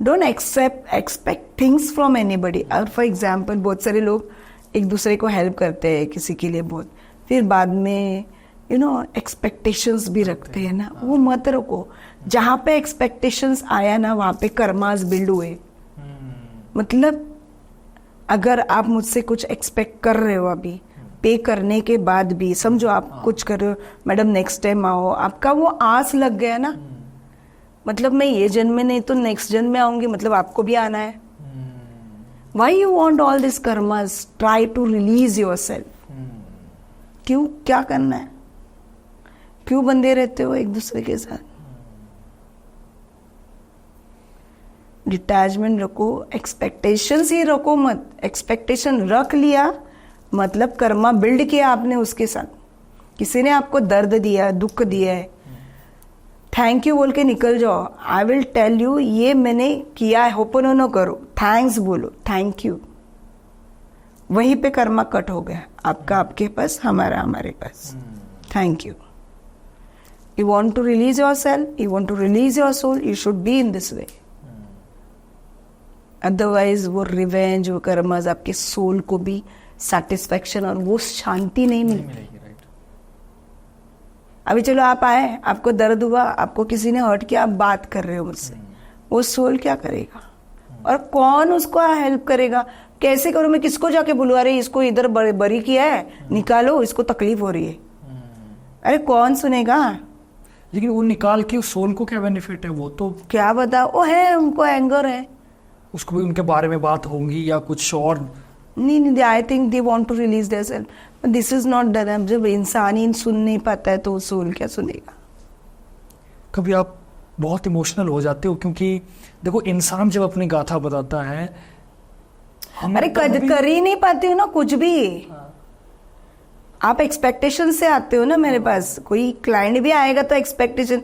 don't expect things from anybody. और फॉर एग्जाम्पल बहुत सारे लोग एक दूसरे को हेल्प करते हैं किसी के लिए बहुत, फिर बाद में एक्सपेक्टेशंस भी रखते हैं ना, वो मत रखो। जहाँ पे एक्सपेक्टेशंस आया ना, वहाँ पे कर्मास बिल्ड हुए। मतलब अगर आप मुझसे कुछ एक्सपेक्ट कर रहे हो, अभी पे करने के बाद भी समझो आप कुछ कर रहे हो, मैडम नेक्स्ट टाइम आओ, आपका वो आस लग गया ना, मतलब मैं ये जन्म में नहीं तो नेक्स्ट जन्म में आऊंगी, मतलब आपको भी आना है। Why you want all this karmas? Try to release yourself. क्यों, क्या करना है? क्यों बंधे रहते हो एक दूसरे के साथ? डिटैचमेंट रखो, एक्सपेक्टेशंस ही रखो मत। एक्सपेक्टेशन रख लिया मतलब कर्मा बिल्ड किया आपने उसके साथ। किसी ने आपको दर्द दिया, दुख दिया है, थैंक यू बोल के निकल जाओ। आई विल टेल यू, ये मैंने किया है, होपोनोनो करो, थैंक्स बोलो, थैंक यू। वहीं पे कर्मा कट हो गया, आपका आपके पास, हमारा हमारे पास। Thank you. You want to release yourself, you want to release your soul, you should be in this way. Otherwise वो रिवेंज, वो कर्मास आपके सोल को भी सेटिस्फेक्शन और वो शांति नहीं मिलेगी। अभी चलो आप आए, आपको दर्द हुआ, आपको किसी ने हर्ट किया, आप बात कर रहे हो मुझसे, वो सोल क्या करेगा? और कौन उसको हेल्प करेगा? कैसे करूं मैं? किसको जाके बोलूं, अरे इसको इधर बरी किया है, निकालो, इसको तकलीफ हो रही है। अरे कौन सुनेगा? लेकिन वो निकाल के उस सोल को क्या बेनिफिट है? वो तो क्या बता, वो है, उनको एंगर है, उसको भी उनके बारे में बात होगी या कुछ और। नहीं, I think they want to release their self, but this is not done. जब इंसान ही सुन नहीं पाता है तो सोल क्या सुनेगा? कभी आप बहुत इमोशनल हो जाते हो, क्योंकि देखो इंसान जब अपनी गाथा बताता है, अरे कर ही नहीं पाती हो ना कुछ भी। आप एक्सपेक्टेशन से आते हो ना मेरे पास, कोई क्लाइंट भी आएगा तो एक्सपेक्टेशन,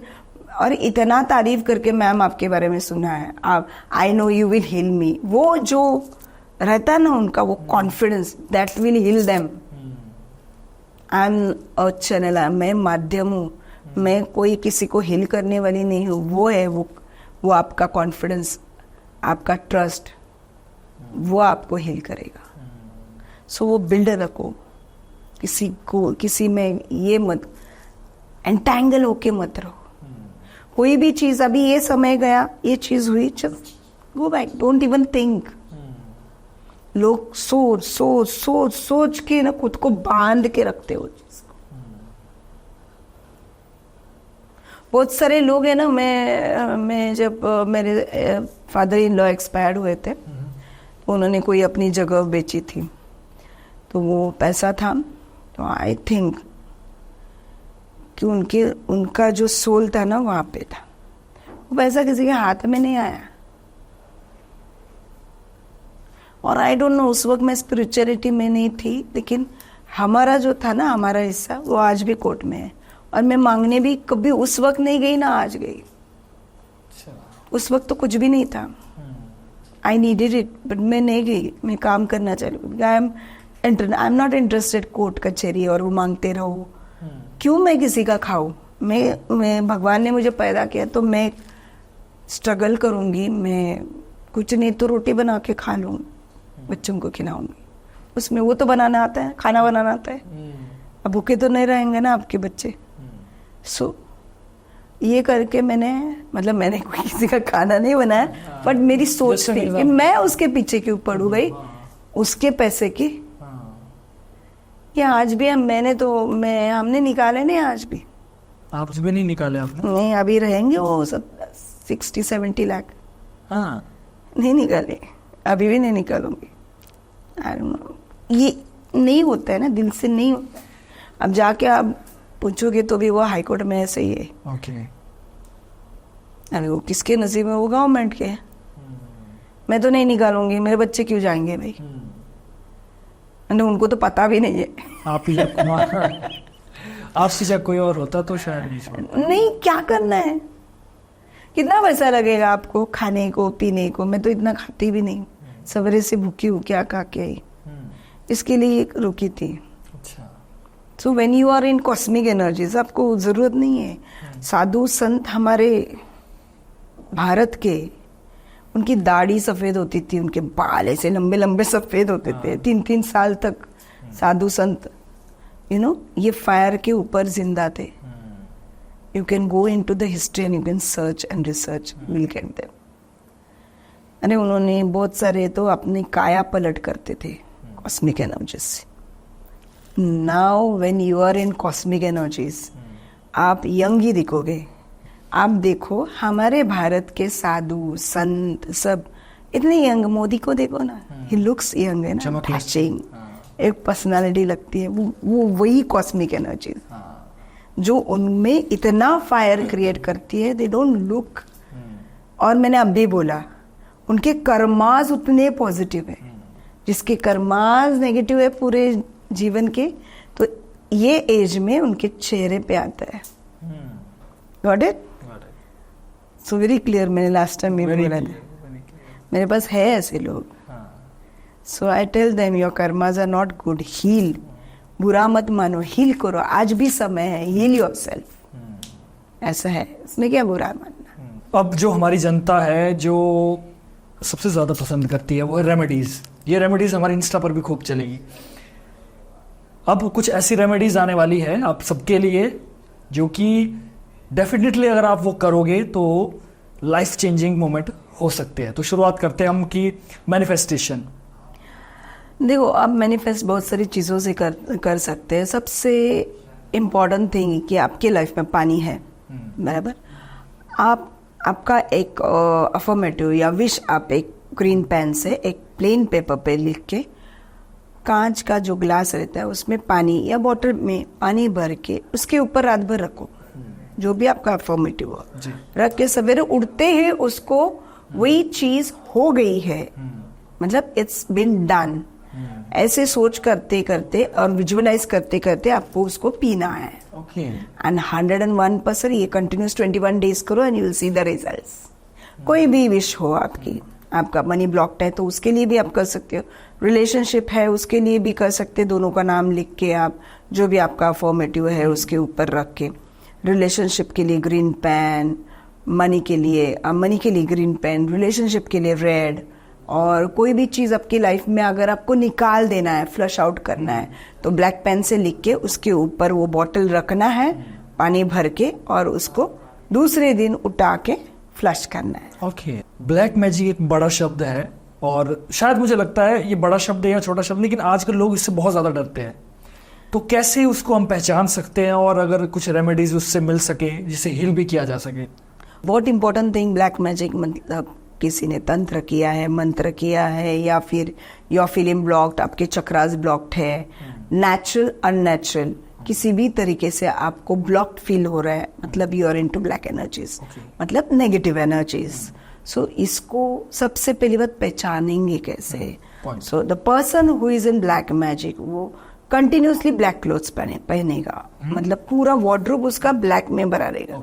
और इतना तारीफ करके मैम आपके बारे में सुना है, आप I know you will heal me, वो जो रहता है ना उनका वो confidence, that will heal them. I am a channel, मैं माध्यम हूँ, मैं कोई किसी को हील करने वाली नहीं हूँ। वो है वो आपका कॉन्फिडेंस, आपका ट्रस्ट, वो आपको हील करेगा। सो वो बिल्ड रखो, किसी में ये मत एंटैंगल होके मत रहो। कोई भी चीज, अभी ये समय गया, ये चीज हुई, चल go back, don't even think. लोग सोच के ना खुद को बांध के रखते हो चीज को। बहुत सारे लोग है ना, मैं जब मेरे फादर इन लॉ एक्सपायर्ड हुए थे, तो उन्होंने कोई अपनी जगह बेची थी, तो वो पैसा था, तो आई थिंक कि उनका जो सोल था ना वहां पे था, वो पैसा किसी के हाथ में नहीं आया। और आई डोंट नो, उस वक्त मैं स्पिरिचुअलिटी में नहीं थी, लेकिन हमारा जो था ना, हमारा हिस्सा, वो आज भी कोर्ट में है। और मैं मांगने भी कभी उस वक्त नहीं गई ना आज गई। उस वक्त तो कुछ भी नहीं था, आई नीडेड इट, बट मैं नहीं गई, मैं काम करना चाहती। I am not interested court कचहरी और वो मांगते रहो। क्यों मैं किसी का खाऊं? मैं भगवान ने मुझे पैदा किया तो मैं स्ट्रगल करूंगी, मैं कुछ नहीं तो रोटी बना के खा लूंगी, बच्चों को खिलाऊंगी, उसमें वो तो बनाना आता है, खाना बनाना आता है। अब भूखे तो नहीं रहेंगे ना आपके बच्चे। सो ये करके मैंने कोई किसी का खाना नहीं बनाया, बट मेरी सोच थी कि मैं उसके पीछे क्यों पड़ू गई, उसके पैसे की। या आज भी हमने निकाले नहीं, आज भी आप भी नहीं निकाले आपने? नहीं, अभी रहेंगे वो सब 60-70 लाख। हाँ, नहीं निकाले, अभी भी नहीं निकालूंगी। आई डोंट नो, ये नहीं होता है ना, दिल से नहीं होता है। अब जाके आप पूछोगे तो भी वो हाई कोर्ट में ऐसे ही है। ओके। अरे वो किसके नसीब में, वो गवर्नमेंट के। मैं तो नहीं निकालूंगी, मेरे बच्चे क्यों जाएंगे भाई? उनको तो पता भी नहीं है। आप ही आपसी जगह कोई और होता तो शायद नहीं छोड़ता। नहीं, क्या करना है, कितना पैसा लगेगा आपको खाने को पीने को, मैं तो इतना खाती भी नहीं, सवेरे से भूखी हूँ, क्या खा के आई, इसके लिए रुकी थी। अच्छा। So when you are in cosmic energies, आपको जरूरत नहीं है। साधु संत हमारे भारत के, उनकी दाढ़ी सफेद होती थी, उनके बाल ऐसे लंबे लंबे सफेद होते थे, 3-3 साल तक साधु संत, ये फायर के ऊपर जिंदा थे। You can go in to the history and you can search and research, will get them. अरे उन्होंने बहुत सारे तो अपनी काया पलट करते थे कॉस्मिक एनर्जीज से। Now when you are in cosmic energies, आप यंग ही दिखोगे। आप देखो हमारे भारत के साधु संत सब इतने यंग, मोदी को देखो ना, ही लुक्स यंग है ना, फ्लैशिंग, एक पर्सनालिटी लगती है, वो वही कॉस्मिक एनर्जी जो उनमें इतना फायर क्रिएट करती है, दे डोंट लुक। और मैंने अभी बोला उनके कर्माज उतने पॉजिटिव है, जिसके कर्माज नेगेटिव है पूरे जीवन के, तो ये एज में उनके चेहरे पे आता है। Got it? So very clear, मैंने लास्ट टाइम भी बोला था, मेरे पास है ऐसे लोग। So I tell them your karmas are not good, heal, बुरा मत मानो, हील करो, आज भी समय है, हील योरसेल्फ। ऐसा है, इसमें क्या बुरा मानना। अब जो हमारी जनता है जो सबसे ज़्यादा पसंद करती है वो है रेमेडीज़। ये रेमेडीज़ हमारे इंस्टा पर भी खूब चलेगी। अब कुछ ऐसी रेमेडीज़ आने वाली है आप सबके लिए जो कि डेफिनेटली अगर आप वो करोगे तो लाइफ चेंजिंग मोमेंट हो सकते हैं। तो शुरुआत करते हैं हम कि मैनिफेस्टेशन। देखो, आप मैनिफेस्ट बहुत सारी चीज़ों से कर सकते हैं। सबसे इम्पॉर्टेंट थिंग कि आपके लाइफ में पानी है, बराबर। आपका एक अफर्मेटिव या विश आप एक ग्रीन पेन से एक प्लेन पेपर पे लिख के, कांच का जो ग्लास रहता है उसमें पानी या बॉटल में पानी भर के उसके ऊपर रात भर रखो, जो भी आपका अफर्मेटिव हो, रख के सवेरे उठते ही उसको वही चीज हो गई है, मतलब इट्स बीन डन, ऐसे सोच करते करते और विजुअलाइज करते करते आपको उसको पीना है। एंड 101% ये कंटिन्यूस 21 डेज करो and you will see the results. कोई भी विश हो आपकी, आपका मनी ब्लॉक्ड है तो उसके लिए भी आप कर सकते हो, रिलेशनशिप है उसके लिए भी कर सकते हैं, दोनों का नाम लिख के आप जो भी आपका अफर्मेटिव है उसके ऊपर रख के, रिलेशनशिप के लिए ग्रीन पेन, मनी के लिए ग्रीन पेन, रिलेशनशिप के लिए रेड, और कोई भी चीज़ आपकी लाइफ में अगर आपको निकाल देना है, फ्लश आउट करना है, तो ब्लैक पेन से लिख के उसके ऊपर वो बॉटल रखना है पानी भर के, और उसको दूसरे दिन उठा के फ्लश करना है। ओके, ब्लैक मैजिक एक बड़ा शब्द है और शायद मुझे लगता है ये बड़ा शब्द है या छोटा शब्द, लेकिन आजकल लोग इससे बहुत ज़्यादा डरते हैं। तो कैसे उसको हम पहचान सकते हैं और अगर कुछ रेमेडीज उससे मिल सके जिसे हील भी किया जा सके? बहुत इंपॉर्टेंट थिंग, ब्लैक मैजिक मतलब किसी ने तंत्र किया है, मंत्र किया है, या फिर योर फीलिंग ब्लॉक्ड, आपके चक्रास ब्लॉक्ड है, नेचुरल अननेचुरल किसी भी तरीके से आपको ब्लॉक्ड फील हो रहा है, मतलब you are into black energies, मतलब नेगेटिव एनर्जीज। सो इसको सबसे पहली बात पहचानेंगे कैसे? So the person who is in black magic वो कंटिन्यूसली ब्लैक क्लोथ्स पहनेगा, मतलब पूरा वार्डरोब उसका ब्लैक में भरा रहेगा।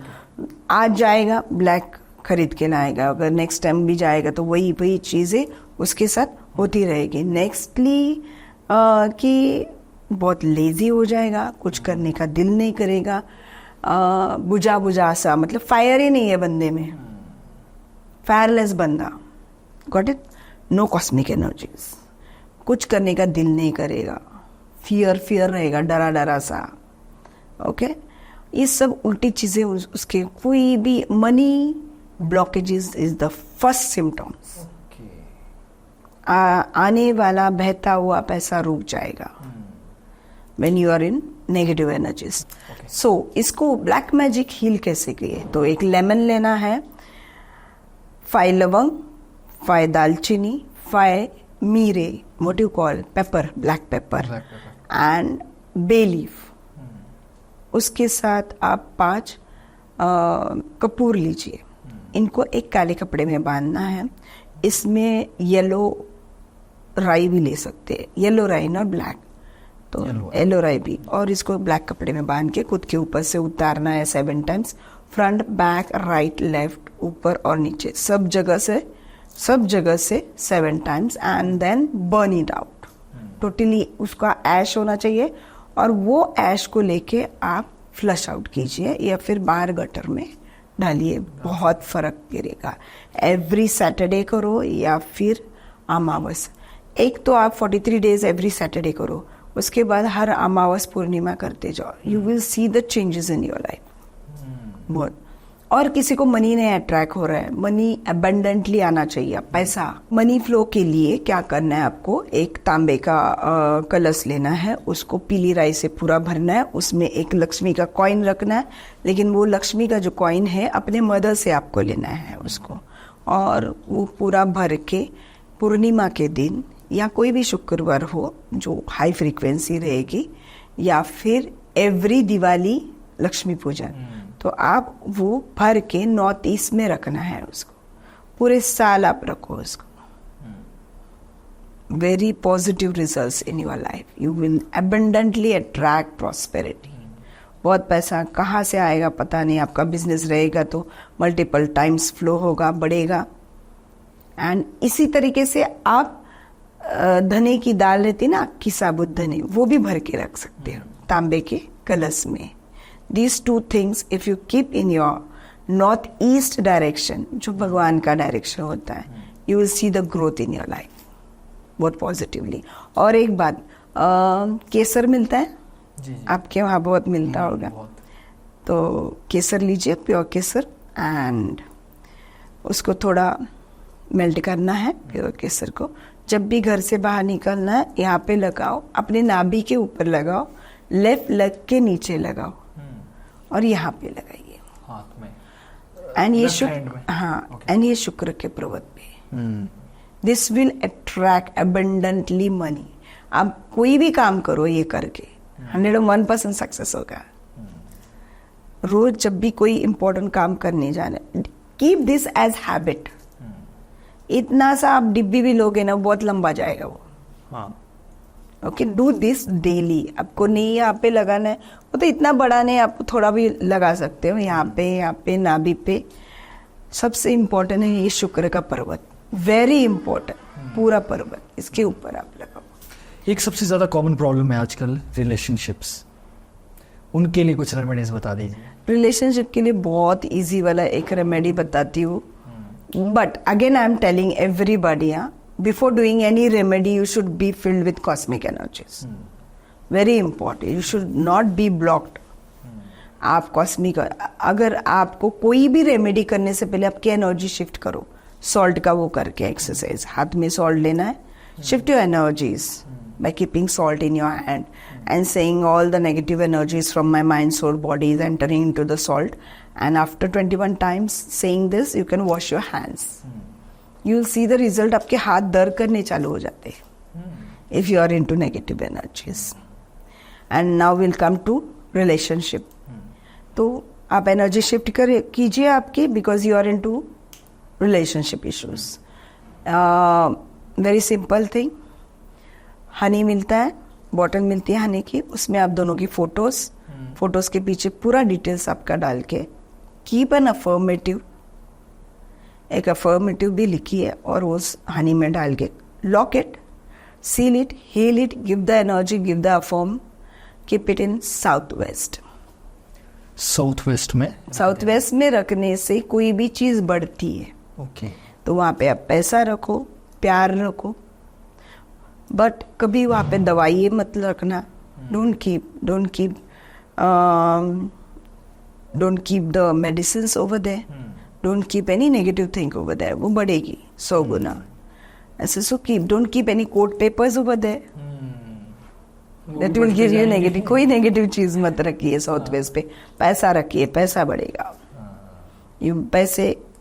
आज जाएगा ब्लैक खरीद के लाएगा, अगर नेक्स्ट टाइम भी जाएगा तो वही चीज़ें उसके साथ होती रहेगी। नेक्स्टली कि बहुत लेजी हो जाएगा, कुछ करने का दिल नहीं करेगा, बुझा सा, मतलब फायर ही नहीं है बंदे में, फायरलेस बंदा। Got it? No cosmic energies, कुछ करने का दिल नहीं करेगा, फियर रहेगा, डरा सा। ओके, ये सब उल्टी चीजें उसके, कोई भी money blockages is the first symptoms. आने वाला बहता हुआ पैसा रुक जाएगा when you are in negative energies. So इसको ब्लैक मैजिक हील कैसे किए? तो एक लेमन लेना है, 5 लवंग, 5 दालचीनी, 5 मीरे, what you call pepper, black pepper, and bay leaf. उसके साथ आप 5 कपूर लीजिए, इनको एक काले कपड़े में बांधना है। इसमें येलो राई भी ले सकते हैं, येलो राई नॉट ब्लैक, तो LORIB, और इसको ब्लैक कपड़े में बांध के खुद के ऊपर से उतारना है 7 times, front back right left ऊपर और नीचे सब जगह से 7 times, and then burn it out totally. उसका ऐश होना चाहिए और वो ऐश को लेके आप फ्लश आउट कीजिए या फिर बाहर गटर में डालिए, बहुत फर्क गिरेगा। एवरी सैटरडे करो या फिर अमावस। एक तो आप 43 डेज एवरी सैटरडे करो, उसके बाद हर अमावस पूर्णिमा करते जाओ, you will see the changes in your life बहुत। और किसी को मनी नहीं अट्रैक्ट हो रहा है, मनी अबंडेंटली आना चाहिए, पैसा मनी फ्लो के लिए क्या करना है आपको, एक तांबे का कलश लेना है, उसको पीली राई से पूरा भरना है, उसमें एक लक्ष्मी का कॉइन रखना है, लेकिन वो लक्ष्मी का जो कॉइन है अपने मदर से आपको लेना है उसको, और वो पूरा भर के पूर्णिमा के दिन या कोई भी शुक्रवार हो जो हाई फ्रीक्वेंसी रहेगी, या फिर एवरी दिवाली लक्ष्मी पूजन, तो आप वो भर के नॉर्थ ईस्ट में रखना है उसको, पूरे साल आप रखो उसको। Very positive results in your life, you will abundantly attract prosperity. बहुत पैसा कहाँ से आएगा पता नहीं, आपका बिजनेस रहेगा तो मल्टीपल टाइम्स फ्लो होगा, बढ़ेगा। एंड इसी तरीके से आप धने की दाल रहती ना, अक्की साबुत धने, वो भी भर के रख सकते हो तांबे के कलश में। These 2 things if you keep in your north east direction, जो भगवान का डायरेक्शन होता है, you will see the growth in your life बहुत पॉजिटिवली। और एक बात, केसर मिलता है जी। आपके वहाँ बहुत मिलता होगा, तो केसर लीजिए, प्योर केसर, एंड उसको थोड़ा मेल्ट करना है प्योर केसर को। जब भी घर से बाहर निकलना है यहाँ पे लगाओ, अपने नाभि के ऊपर लगाओ, लेफ्ट लेग के नीचे लगाओ और यहाँ पे लगाइए हाथ में, एंड ये शुक्र, हाँ, एंड ये शुक्र के पर्वत पे। This will attract abundantly money. आप कोई भी काम करो ये करके 101% सक्सेस होगा। रोज जब भी कोई इंपॉर्टेंट काम करने जाना, कीप दिस एज हैबिट। इतना सा आप डिब्बी भी लोगे ना, बहुत लंबा जाएगा वो। Okay, do this daily. आपको नहीं यहाँ पे लगाना है, वो तो इतना बड़ा नहीं, आप थोड़ा भी लगा सकते हो यहाँ पे नाभि पे। सबसे इम्पोर्टेंट है ये शुक्र का पर्वत, वेरी इंपॉर्टेंट, पूरा पर्वत, इसके ऊपर आप लगाओ। एक सबसे ज्यादा कॉमन प्रॉब्लम है आजकल रिलेशनशिप्स, उनके लिए कुछ रेमेडीज बता दीजिए। रिलेशनशिप के लिए बहुत इजी वाला एक रेमेडी बताती हूँ, but again I am telling everybody, before doing any remedy you should be filled with cosmic energies. Very important, you should not be blocked. आप कॉस्मिक, अगर आपको कोई भी रेमेडी करने से पहले आपकी एनर्जी शिफ्ट करो, सॉल्ट का वो करके एक्सरसाइज, हाथ में सॉल्ट लेना है, shift your energies by keeping salt in your hand and saying all the negative energies from my mind, soul, body is entering into the salt, and after 21 times saying this you can wash your hands. You will see the result, आपके हाथ दर्द करने चालू हो जाते हैं if you are into negative energies. And now we'll come to relationship. तो आप एनर्जी शिफ्ट कीजिए आपकी, because you are into relationship issues. Very simple thing. Honey मिलता है, बॉटल मिलती है हनी की, उसमें आप दोनों की फोटोज के पीछे पूरा डिटेल्स आपका डाल के कीप एन अफर्मेटिव, एक अफर्मेटिव भी लिखी है और उस हनी में डाल के lock it, seal it, heal it, give the energy, give the affirm, keep it in south west में रखने से कोई भी चीज बढ़ती है। ओके, तो वहाँ पे आप पैसा रखो, प्यार रखो, बट कभी वहाँ पे दवाई मत रखना। Don't keep the medicines over there, don't keep any negative thing over there, वो बढ़ेगी 100 गुना। ऐसे so don't keep any court papers over there, that will give you negative. कोई नेगेटिव चीज मत रखिए साउथ वेस्ट पे, पैसा रखिए, पैसा बढ़ेगा। यू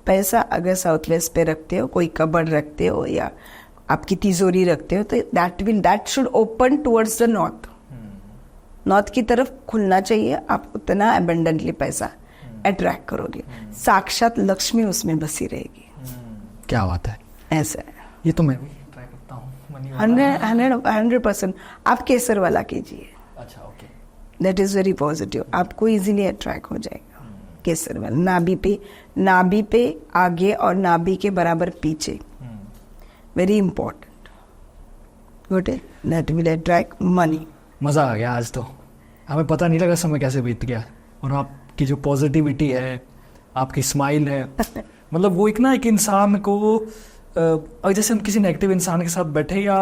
पैसा अगर साउथ वेस्ट पे रखते हो, कोई कबर्ड रखते हो या आपकी तिजोरी रखते हो, तो that should open towards the north की तरफ खुलना चाहिए। आप उतना अबंडेंटली पैसा अट्रैक्ट करोगे, साक्षात लक्ष्मी उसमें बसी रहेगी। क्या बात है, ऐसा है। ये तो मैं भी ट्राई करता हूँ। 100%। आप केसर वाला कीजिए, अच्छा, okay. That is very positive, आपको इजीली अट्रैक्ट हो जाएगा। केसर वाला नाभि पे आगे और नाभि के बराबर पीछे, very important. Good, that will attract money. मज़ा आ गया आज तो, हमें पता नहीं लगा समय कैसे बीत गया। और आपकी जो पॉजिटिविटी है, आपकी स्माइल है, मतलब वो एक इंसान को जैसे हम किसी नेगेटिव इंसान के साथ बैठे या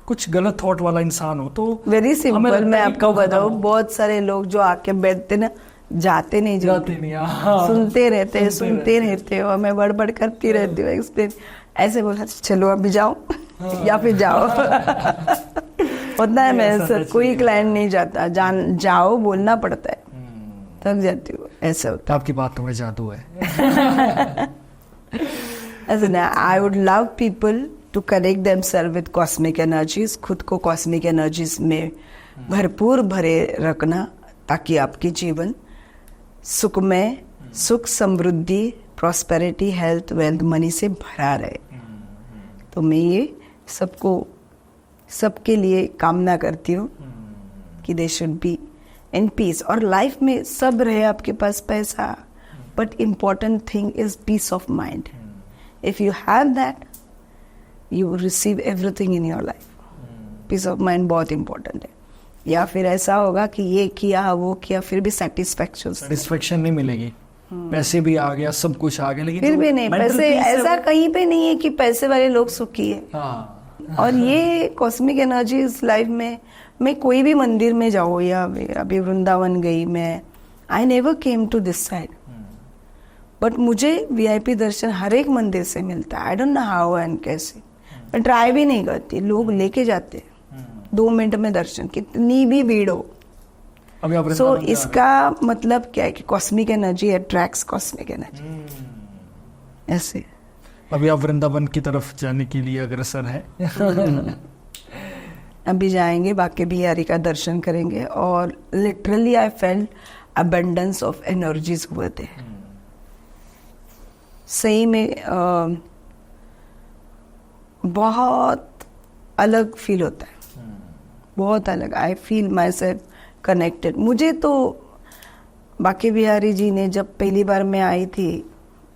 कुछ गलत थॉट वाला इंसान हो तो वेरी सिंपल, मैं आपको बताऊं, बहुत सारे लोग जो आके बैठते ना, जाते नहीं, हाँ। सुनते रहते हो, मैं बड़बड़ करती रहती हूँ, एक्सप्लेन ऐसे बोला चलो अभी जाओ या फिर जाओ होता है मेरे साथ, कोई क्लाइंट नहीं जाता, जाओ बोलना पड़ता है, थक जाती हूँ, ऐसा होता है। आपकी बात में जादू है। ऐसे ना, I would love people to connect themselves with cosmic energies, खुद को कॉस्मिक एनर्जीज में भरपूर भरे रखना, ताकि आपकी जीवन सुखमय, सुख समृद्धि, प्रॉस्पेरिटी, हेल्थ, वेल्थ, मनी से भरा रहे। तो मैं ये सबके लिए कामना करती हूँ कि they should be in peace, और लाइफ में सब रहे आपके पास पैसा, but important thing is peace of mind. If you have that, you will receive everything in your life. Peace of mind बहुत इंपॉर्टेंट है। या फिर ऐसा होगा कि ये किया वो किया, फिर भी सेटिस्फेक्शन नहीं मिलेगी, पैसे भी आ गया, सब कुछ आ गया, लेकिन फिर भी नहीं, पैसे ऐसा कहीं पे नहीं है कि पैसे वाले लोग सुखी है। और ये कॉस्मिक एनर्जी इस लाइफ में, मैं कोई भी मंदिर में जाऊँ, या अभी वृंदावन गई मैं, I never came to this side, but मुझे वीआईपी दर्शन हर एक मंदिर से मिलता है। I don't know how and कैसे, मैं ट्राई भी नहीं करती, लोग लेके जाते 2 मिनट में दर्शन, कितनी भी भीड़ हो। सो इसका मतलब क्या है कि cosmic energy attracts cosmic energy, ऐसे। अभी आप वृंदावन की तरफ जाने के लिए अग्रसर है। अभी जाएंगे, बाकी बिहारी का दर्शन करेंगे, और literally I felt abundance of energies हुए थे। सही में बहुत अलग फील होता है, बहुत अलग। I feel my self connected. मुझे तो बाकी बिहारी जी ने, जब पहली बार मैं आई थी,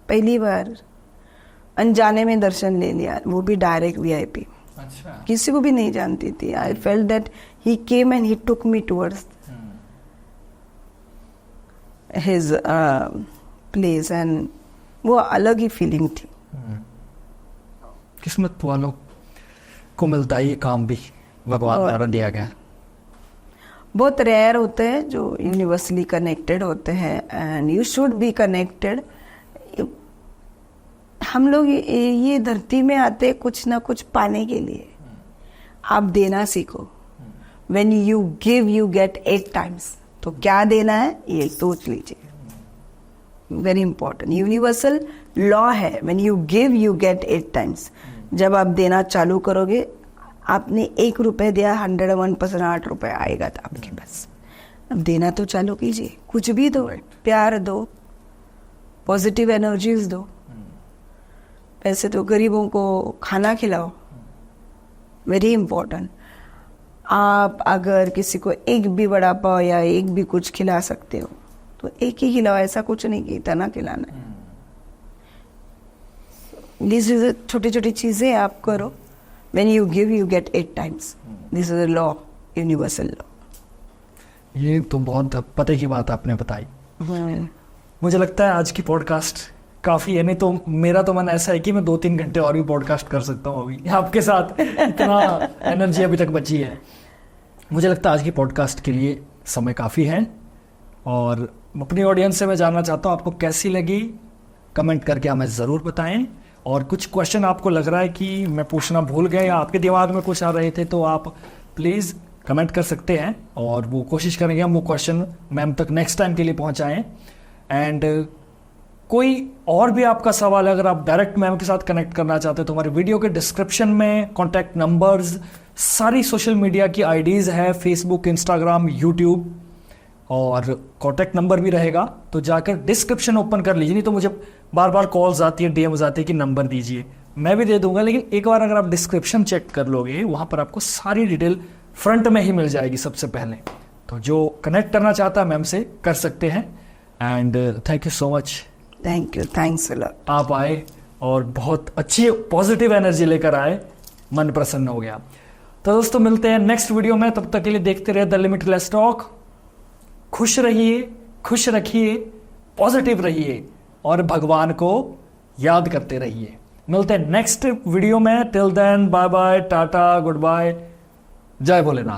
पहली बार अनजाने में दर्शन ले लिया, वो भी डायरेक्ट वीआईपी। अच्छा। किसी को भी नहीं जानती थी। I felt that he came and he took me towards his place, and वो अलग ही फीलिंग थी। किस्मत वालों को मिलता है ये काम भी, भगवान द्वारा दिया गया। बहुत रेयर होते हैं जो यूनिवर्सली कनेक्टेड होते हैं, and you should be connected. हम लोग ये धरती में आते कुछ ना कुछ पाने के लिए। आप देना सीखो। When you give, you get 8 times. तो क्या देना है ये सोच लीजिए, वेरी इंपॉर्टेंट। यूनिवर्सल लॉ है, when you give you get 8 times। जब आप देना चालू करोगे, आपने 1 रुपये दिया, 101% 8 रुपये आएगा था आपके पास। अब देना तो चालू कीजिए, कुछ भी दो, प्यार दो, पॉजिटिव एनर्जीज दो, पैसे तो गरीबों को खाना खिलाओ, वेरी इंपॉर्टेंट। आप अगर किसी को एक भी वड़ा पाव या एक भी कुछ खिला सकते हो तो एक ही खिलाओ, ऐसा कुछ नहीं कि इतना खिलाना है। दिस छोटी छोटी चीजें आप करो, when you give you get 8 times। This is a law, universal law. ये तो बहुत पते की बात आपने बताई। मुझे लगता है आज की पॉडकास्ट काफ़ी है, नहीं तो मेरा तो मन ऐसा है कि मैं 2-3 घंटे और भी पॉडकास्ट कर सकता हूँ अभी आपके साथ, इतना एनर्जी अभी तक बची है। मुझे लगता है आज की पॉडकास्ट के लिए समय काफ़ी है, और अपनी ऑडियंस से मैं जानना चाहता हूँ आपको कैसी लगी, कमेंट करके हमें ज़रूर बताएं। और कुछ क्वेश्चन आपको लग रहा है कि मैं पूछना भूल गया या आपके दिमाग में कुछ आ रहे थे, तो आप प्लीज़ कमेंट कर सकते हैं, और वो कोशिश करेंगे हम वो क्वेश्चन मैम तक नेक्स्ट टाइम के लिए पहुँचाएँ। एंड कोई और भी आपका सवाल है, अगर आप डायरेक्ट मैम के साथ कनेक्ट करना चाहते हैं तो हमारे वीडियो के डिस्क्रिप्शन में कॉन्टैक्ट नंबर्स, सारी सोशल मीडिया की आईडीज़ है, फेसबुक, इंस्टाग्राम, यूट्यूब, और कॉन्टैक्ट नंबर भी रहेगा, तो जाकर डिस्क्रिप्शन ओपन कर लीजिए। नहीं तो मुझे बार बार कॉल्स आती है, डीएम्स आती है कि नंबर दीजिए, मैं भी दे दूंगा, लेकिन एक बार अगर आप डिस्क्रिप्शन चेक कर लोगे वहां पर आपको सारी डिटेल फ्रंट में ही मिल जाएगी सबसे पहले। तो जो कनेक्ट करना चाहता है मैम से कर सकते हैं। And thank you so much. Thank you, thanks a lot. आप आए और बहुत अच्छी पॉजिटिव एनर्जी लेकर आए, मन प्रसन्न हो गया। तो दोस्तों मिलते हैं नेक्स्ट वीडियो में, तब तक के लिए देखते रहे द लिमिटलेस टॉक। खुश रहिए, खुश रखिए, पॉजिटिव रहिए और भगवान को याद करते रहिए। मिलते हैं नेक्स्ट वीडियो में। Till then bye bye, tata, good bye, जय भोलेनाथ।